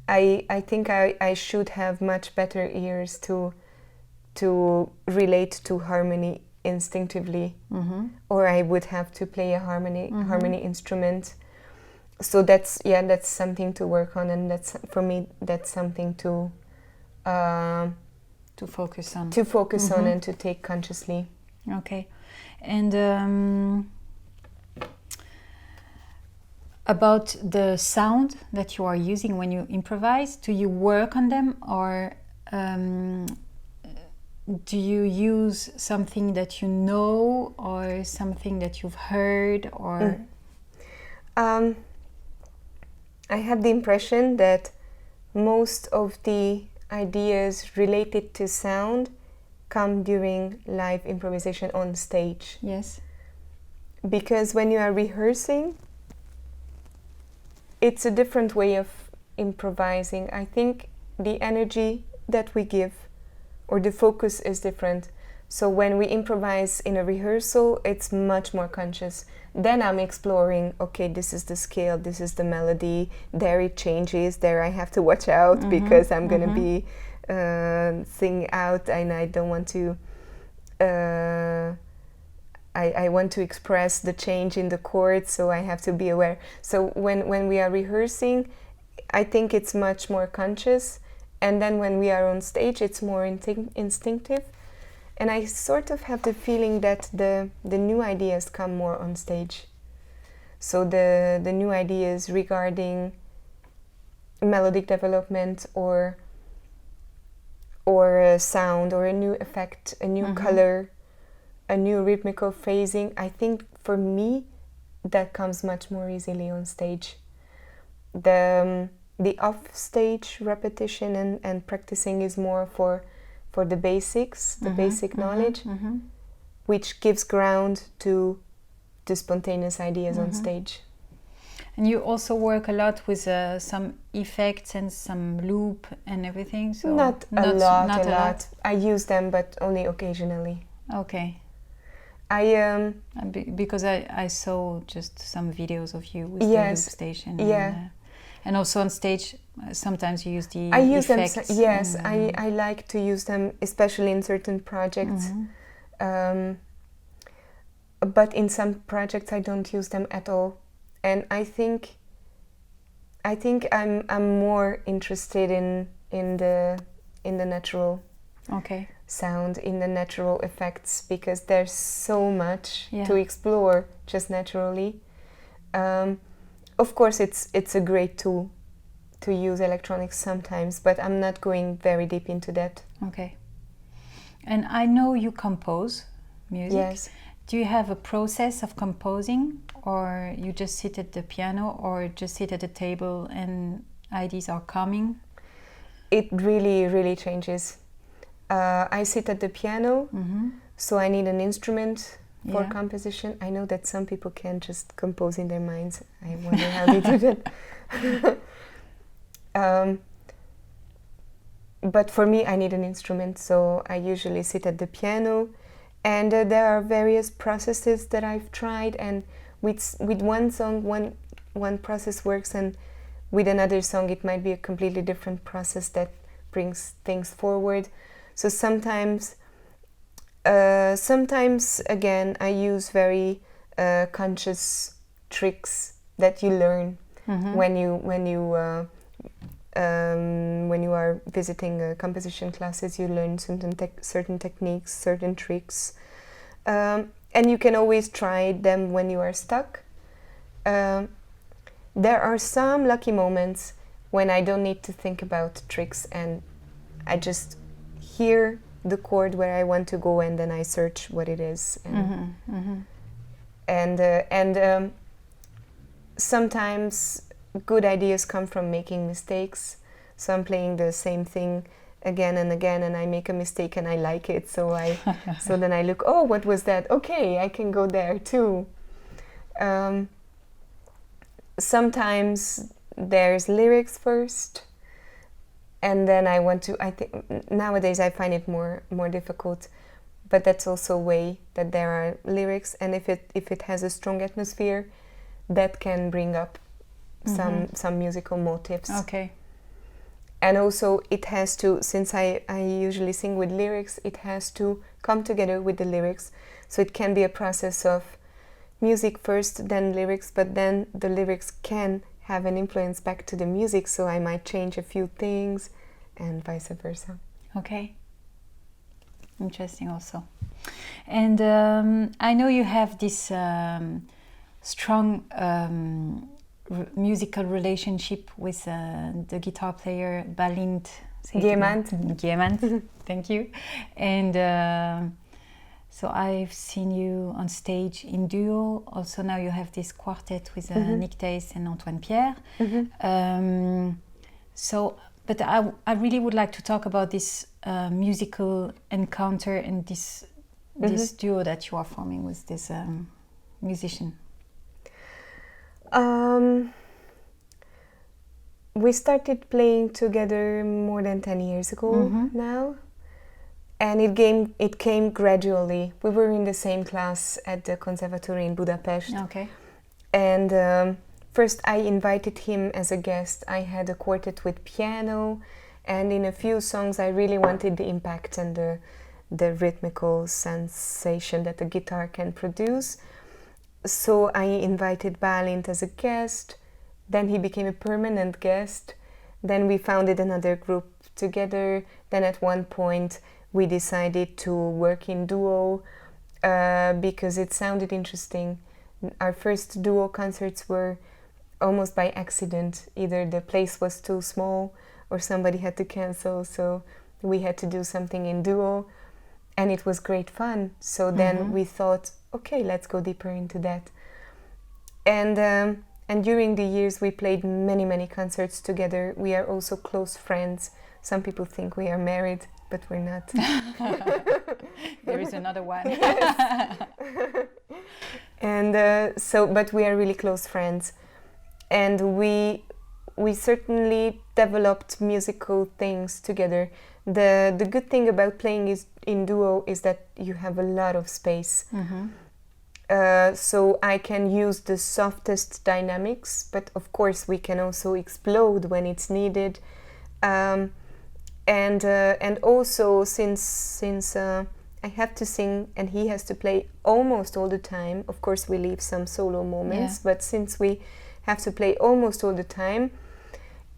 I think I should have much better ears to relate to harmony instinctively, or I would have to play a harmony instrument. So that's something to work on, and that's for me, that's something to focus on. To focus on and to take consciously. Okay, and about the sound that you are using when you improvise, do you work on them, or do you use something that you know or something that you've heard or? I have the impression that most of the ideas related to sound come during live improvisation on stage. Yes. Because when you are rehearsing, it's a different way of improvising. I think the energy that we give or the focus is different. So when we improvise in a rehearsal, it's much more conscious. Then I'm exploring, okay, this is the scale, this is the melody, there it changes, there I have to watch out because I'm going to be singing out and I don't want to, I want to express the change in the chord, so I have to be aware. So when we are rehearsing, I think it's much more conscious, and then when we are on stage, it's more instinctive. And I sort of have the feeling that the new ideas come more on stage. So the new ideas regarding melodic development or a sound or a new effect, a new color, a new rhythmical phrasing, I think for me that comes much more easily on stage. The off-stage repetition and practicing is more for the basics, the basic knowledge, which gives ground to the spontaneous ideas on stage. And you also work a lot with some effects and some loop and everything? So Not a lot. I use them, but only occasionally. Okay. Because I saw just some videos of you with the loop station. And also on stage, sometimes you use the effects. I like to use them, especially in certain projects. But in some projects, I don't use them at all. And I think I'm more interested in the natural sound, in the natural effects, because there's so much to explore just naturally. Of course, it's a great tool to use electronics sometimes, but I'm not going very deep into that. Okay. And I know you compose music. Yes. Do you have a process of composing, or you just sit at the piano, or just sit at the table and ideas are coming? It really, really changes. I sit at the piano, so I need an instrument for composition. I know that some people can just compose in their minds. I wonder how they do that. But for me, I need an instrument, so I usually sit at the piano. And there are various processes that I've tried, and with one song, one process works, and with another song, it might be a completely different process that brings things forward. So sometimes again, I use very conscious tricks that you learn when you are visiting composition classes. You learn certain techniques, certain tricks, and you can always try them when you are stuck. There are some lucky moments when I don't need to think about tricks, and I just hear the chord where I want to go, and then I search what it is. And sometimes good ideas come from making mistakes. So I'm playing the same thing again and again, and I make a mistake and I like it. So so then I look, oh, what was that? Okay, I can go there too. Sometimes there's lyrics first, and then I think nowadays I find it more difficult, but that's also a way that there are lyrics, and if it has a strong atmosphere, that can bring up some musical motifs. Okay. And also it has to, since I usually sing with lyrics, it has to come together with the lyrics. So it can be a process of music first, then lyrics, but then the lyrics can have an influence back to the music, so I might change a few things and vice versa. Okay. Interesting also. And I know you have this strong musical relationship with the guitar player Balint Say it Diamant. again. Diamant. Thank you. And so I've seen you on stage in duo. Also now you have this quartet with Nick Thijs and Antoine Pierre. But I really would like to talk about this musical encounter and this duo that you are forming with this musician. We started playing together more than 10 years ago now, and it came gradually. We were in the same class at the Conservatorium in Budapest. Okay. And first I invited him as a guest. I had a quartet with piano, and in a few songs I really wanted the impact and the rhythmical sensation that the guitar can produce. So I invited Bálint as a guest. Then he became a permanent guest. Then we founded another group together. Then at one point we decided to work in duo because it sounded interesting. Our first duo concerts were almost by accident. Either the place was too small or somebody had to cancel, so we had to do something in duo, and it was great fun. So then we thought, okay, let's go deeper into that. And during the years we played many concerts together. We are also close friends. Some people think we are married, but we're not. There is another one. And but we are really close friends. And we certainly developed musical things together. The good thing about playing in duo is that you have a lot of space. So I can use the softest dynamics, but of course we can also explode when it's needed. And also since I have to sing and he has to play almost all the time, of course we leave some solo moments, but since we have to play almost all the time,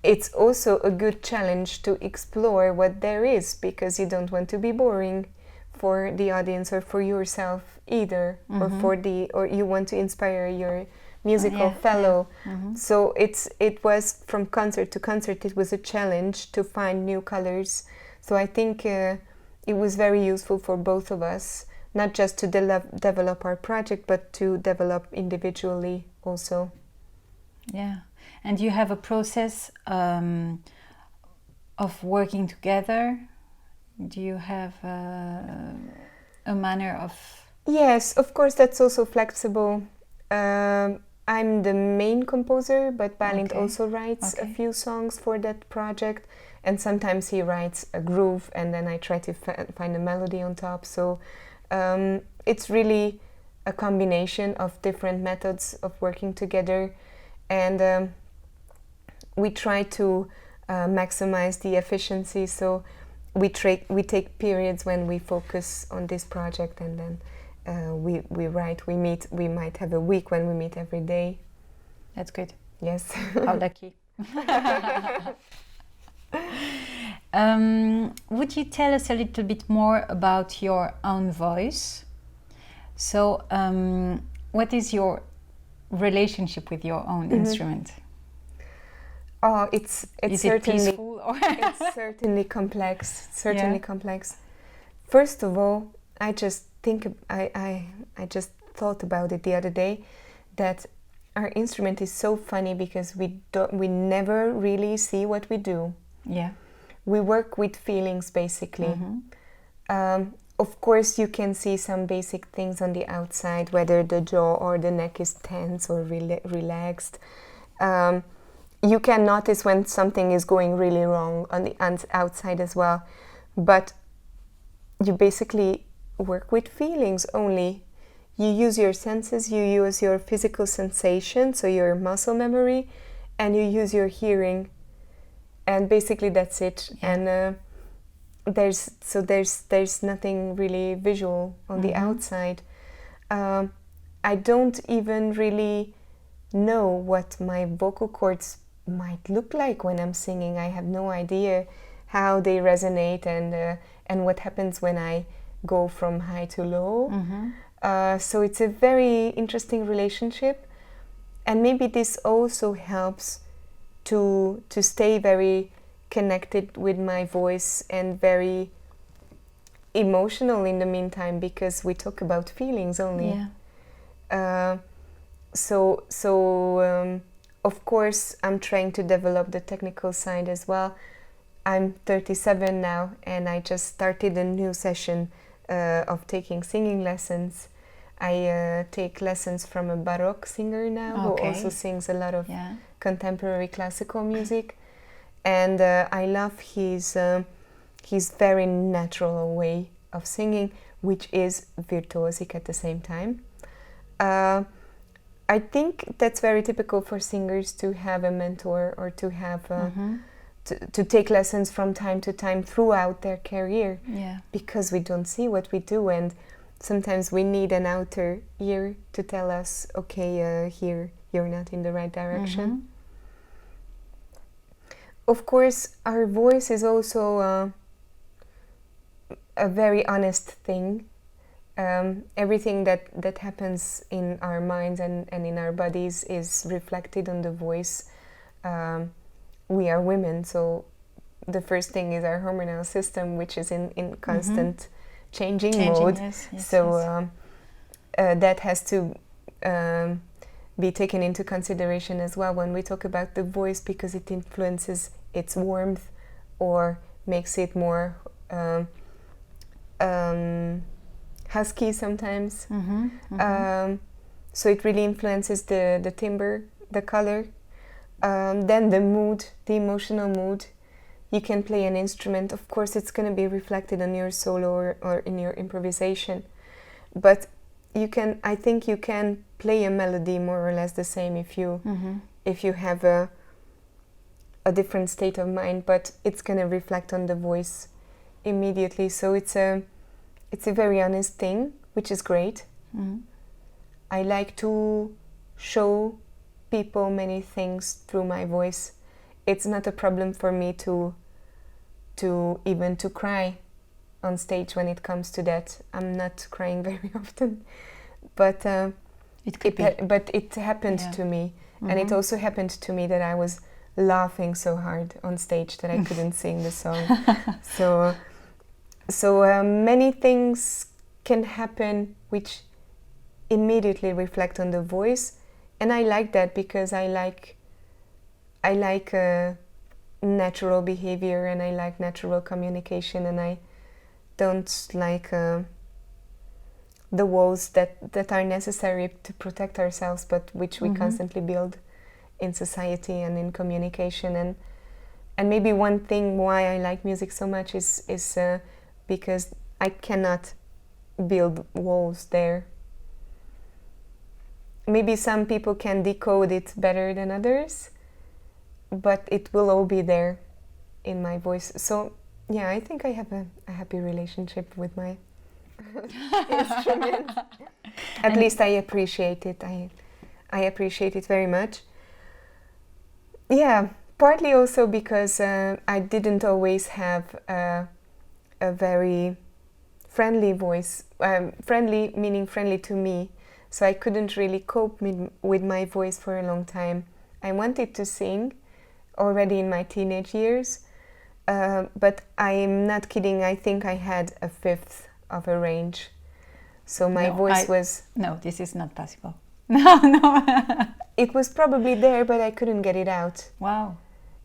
it's also a good challenge to explore what there is, because you don't want to be boring for the audience or for yourself either, or you want to inspire your musical fellow. So it was from concert to concert, it was a challenge to find new colors. So I think it was very useful for both of us, not just to develop our project, but to develop individually also. Yeah, and you have a process of working together. Do you have a manner of... Yes, of course, that's also flexible. I'm the main composer, but Bálint also writes a few songs for that project, and sometimes he writes a groove and then I try to find a melody on top. So it's really a combination of different methods of working together, and we try to maximize the efficiency. So we take periods when we focus on this project, and then we write, we meet. We might have a week when we meet every day. That's good. Yes. How lucky. Would you tell us a little bit more about your own voice? So what is your relationship with your own instrument? Oh, it's is certainly it peaceful or it's certainly complex. Certainly complex. First of all, I just thought about it the other day, that our instrument is so funny because we never really see what we do. Yeah. We work with feelings basically. Of course, you can see some basic things on the outside, whether the jaw or the neck is tense or relaxed. You can notice when something is going really wrong on the outside as well. But you basically work with feelings only. You use your senses, you use your physical sensation, so your muscle memory, and you use your hearing. And basically that's it. And there's nothing really visual on the outside. I don't even really know what my vocal cords might look like when I'm singing. I have no idea how they resonate and what happens when I go from high to low. So it's a very interesting relationship, and maybe this also helps to stay very connected with my voice and very emotional in the meantime, because we talk about feelings only. Yeah. Of course, I'm trying to develop the technical side as well. I'm 37 now, and I just started a new session of taking singing lessons. I take lessons from a Baroque singer now, who also sings a lot of contemporary classical music. And I love his very natural way of singing, which is virtuosic at the same time. I think that's very typical for singers, to have a mentor or to have to take lessons from time to time throughout their career, because we don't see what we do, and sometimes we need an outer ear to tell us, okay, here you're not in the right direction. Of course, our voice is also a very honest thing. Everything that happens in our minds and in our bodies is reflected on the voice. We are women, so the first thing is our hormonal system, which is in constant changing mode. That has to be taken into consideration as well when we talk about the voice, because it influences its warmth or makes it more husky sometimes. So it really influences the timbre, the color. Then the mood, the emotional mood. You can play an instrument, of course it's going to be reflected on your solo or in your improvisation, but I think you can play a melody more or less the same if you have a different state of mind, but it's going to reflect on the voice immediately. So it's a very honest thing, which is great. I like to show people many things through my voice. It's not a problem for me to even to cry on stage when it comes to that. I'm not crying very often, but it happened to me, and it also happened to me that I was laughing so hard on stage that I couldn't sing the song. So many things can happen which immediately reflect on the voice, and I like that, because I like natural behavior, and I like natural communication, and I don't like the walls that are necessary to protect ourselves, but which we constantly build in society and in communication. And maybe one thing why I like music so much is because I cannot build walls there. Maybe some people can decode it better than others, but it will all be there in my voice. So yeah, I think I have a happy relationship with my instrument. At least I appreciate it. I appreciate it very much. Yeah, partly also because I didn't always have a very friendly voice. Friendly meaning friendly to me. So I couldn't really cope with my voice for a long time. I wanted to sing already in my teenage years, but I'm not kidding. I think I had a fifth of a range. So my voice was... No, this is not possible. No. It was probably there, but I couldn't get it out. Wow.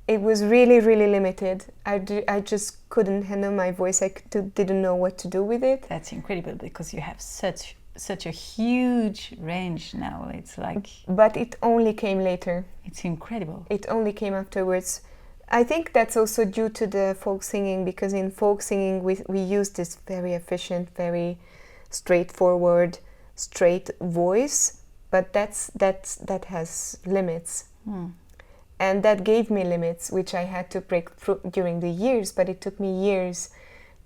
It was really, really limited. I just couldn't handle my voice. I didn't know what to do with it. That's incredible, because you have such a huge range now. It's like... But it only came later. It's incredible. It only came afterwards. I think that's also due to the folk singing, because in folk singing we use this very efficient, very straightforward, straight voice, but that has limits. And that gave me limits, which I had to break through during the years, but it took me years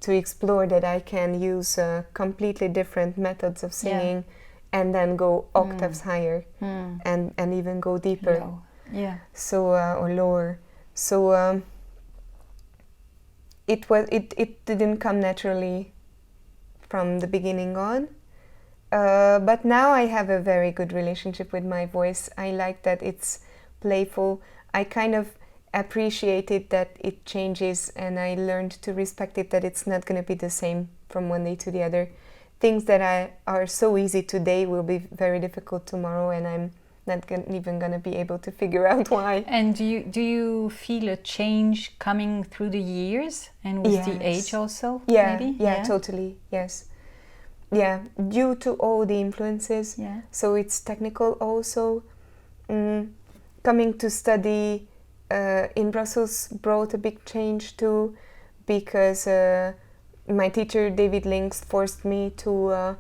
to explore that I can use completely different methods of singing, and then go octaves higher, and even go deeper. Low. Yeah. So or lower. So it didn't come naturally from the beginning on. But now I have a very good relationship with my voice. I like that it's playful. I kind of appreciated that it changes, and I learned to respect it, that it's not going to be the same from one day to the other. Things that are so easy today will be very difficult tomorrow, and I'm not even going to be able to figure out why. And do you feel a change coming through the years and with the age also? Yeah, maybe? yeah, totally, yes. Yeah, due to all the influences. Yeah. So it's technical also. Coming to study in Brussels brought a big change too, because my teacher David Links forced me to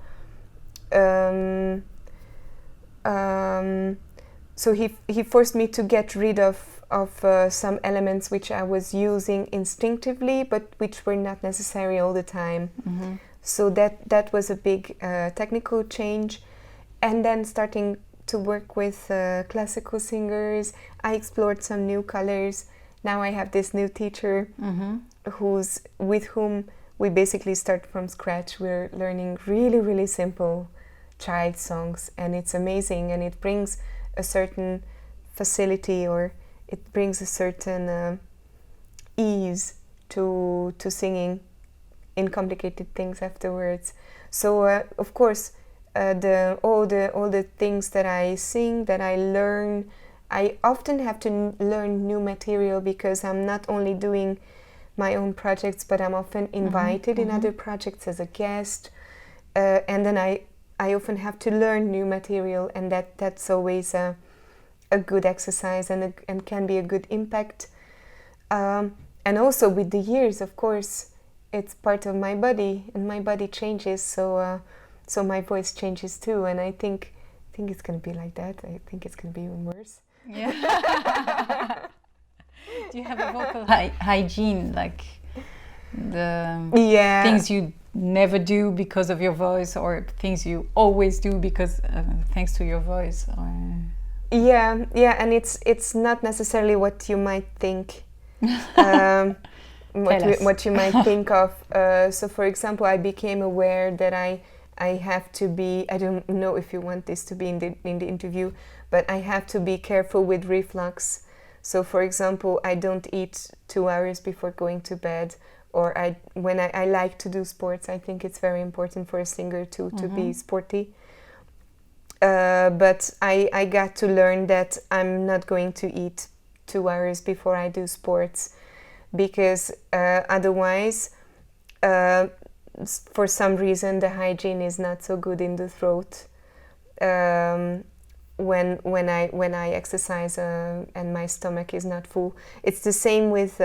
so he forced me to get rid of some elements which I was using instinctively, but which were not necessary all the time. Mm-hmm. So that was a big technical change. And then starting to work with classical singers, I explored some new colors. Now I have this new teacher with whom we basically start from scratch. We're learning really, really simple child songs, and it's amazing, and it brings a certain facility, or it brings a certain ease to singing in complicated things afterwards. So of course, all the things that I sing, that I learn, I often have to learn new material, because I'm not only doing my own projects, but I'm often invited in other projects as a guest, and then I often have to learn new material, and that's always a good exercise, and can be a good impact. And also with the years, of course, it's part of my body, and my body changes, so my voice changes too, and I think it's going to be like that. I think it's going to be even worse. Yeah. Do you have a vocal hygiene, like the things you never do because of your voice, or things you always do because thanks to your voice? Or... Yeah, and it's not necessarily what you might think. What you might think of. So, for example, I became aware that I have to be. I don't know if you want this to be in the interview, but I have to be careful with reflux. So, for example, I don't eat 2 hours before going to bed, or when I like to do sports. I think it's very important for a singer to be sporty. But I got to learn that I'm not going to eat 2 hours before I do sports, because otherwise, for some reason, the hygiene is not so good in the throat when I exercise and my stomach is not full. It's the same with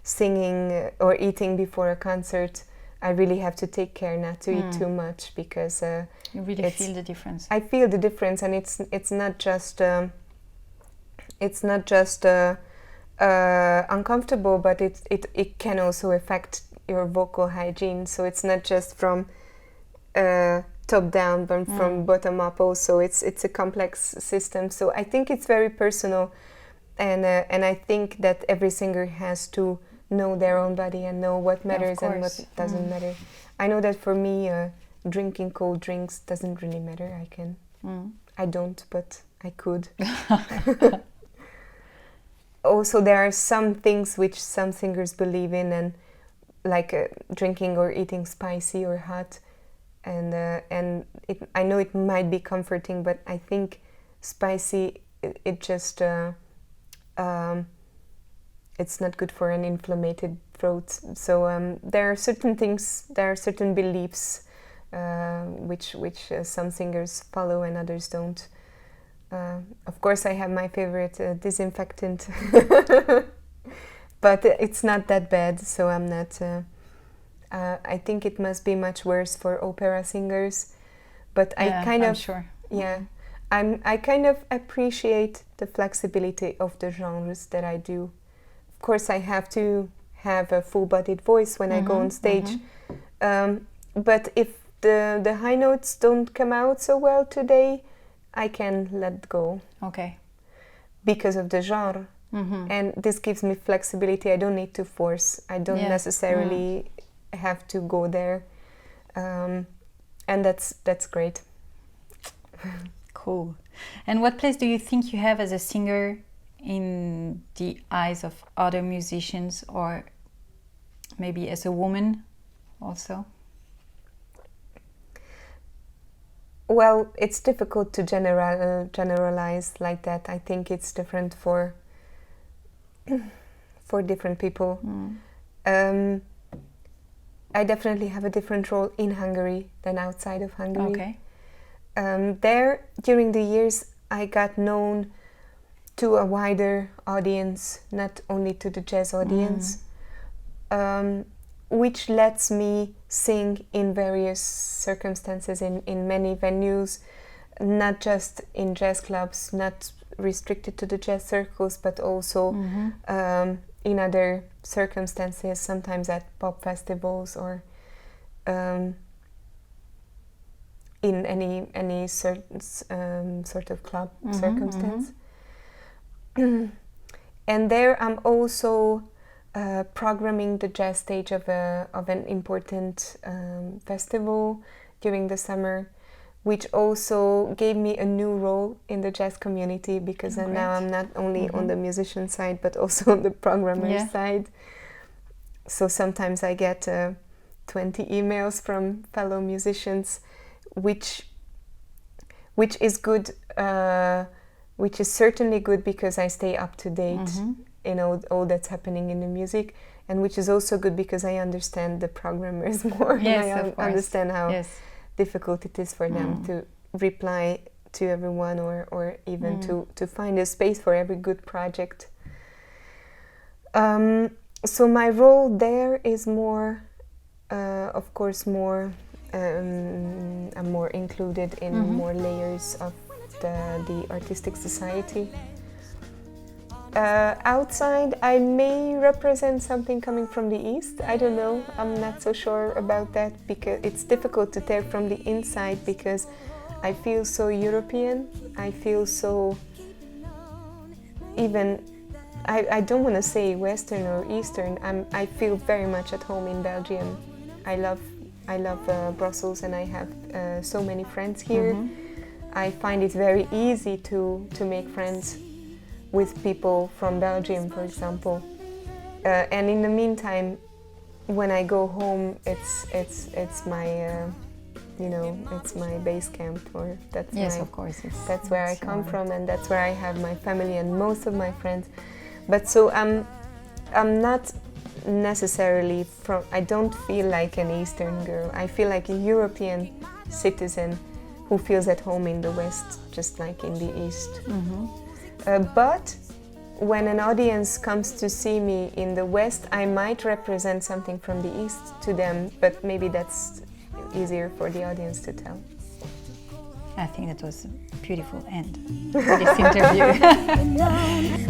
singing or eating before a concert. I really have to take care not to eat too much, because you really feel the difference. I feel the difference, and it's not just uncomfortable, but it can also affect your vocal hygiene. So it's not just from top down, but from bottom up also. It's a complex system. So I think it's very personal, and I think that every singer has to know their own body and know what matters and what doesn't matter. I know that for me, drinking cold drinks doesn't really matter. I don't, but I could. Also, there are some things which some singers believe in, and like drinking or eating spicy or hot, and I know it might be comforting, but I think spicy, it just it's not good for an inflamed throat. So there are certain things, there are certain beliefs which some singers follow and others don't. Of course, I have my favorite disinfectant, but it's not that bad. So I'm not. I think it must be much worse for opera singers, but I kind of. I'm sure. Yeah, I kind of appreciate the flexibility of the genres that I do. Of course, I have to have a full-bodied voice when I go on stage, but if the high notes don't come out so well today, I can let go. Okay. Because of the genre. And this gives me flexibility. I don't need to force. I don't necessarily have to go there. And that's great. Cool. And what place do you think you have as a singer in the eyes of other musicians, or maybe as a woman also? Well, it's difficult to generalize like that. I think it's different for different people. I definitely have a different role in Hungary than outside of Hungary. Okay. There, during the years, I got known to a wider audience, not only to the jazz audience, which lets me sing in various circumstances, in many venues, not just in jazz clubs, not restricted to the jazz circles, but also in other circumstances, sometimes at pop festivals or in any certain sort of club circumstance. And there I'm also programming the jazz stage of an important festival during the summer, which also gave me a new role in the jazz community, because now I'm not only on the musician side but also on the programmer side. So sometimes I get 20 emails from fellow musicians, which is good, which is certainly good because I stay up to date in all that's happening in the music, and which is also good because I understand the programmers more. Yes, and I understand how difficult it is for them to reply to everyone, or even to find a space for every good project. So my role there is more, of course, more. I'm more included in more layers of the artistic society. Outside, I may represent something coming from the East. I don't know. I'm not so sure about that, because it's difficult to tell from the inside, because I feel so European. I feel so even. I don't want to say Western or Eastern. I feel very much at home in Belgium. I love Brussels, and I have so many friends here. I find it very easy to make friends with people from Belgium, for example. And in the meantime, when I go home, it's my it's my base camp, or that's of course, that's where I come from, and that's where I have my family and most of my friends. But so I'm not necessarily from. I don't feel like an Eastern girl. I feel like a European citizen who feels at home in the West, just like in the East. But when an audience comes to see me in the West, I might represent something from the East to them, but maybe that's easier for the audience to tell. I think that was a beautiful end to this interview.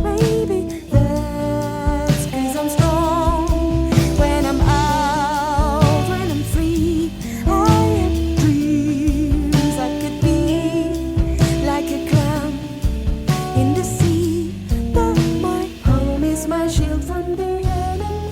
Maybe that's 'cause I'm strong. When I'm out, when I'm free, I have dreams. I could be like a clown in the sea, but my home is my shield from the enemy.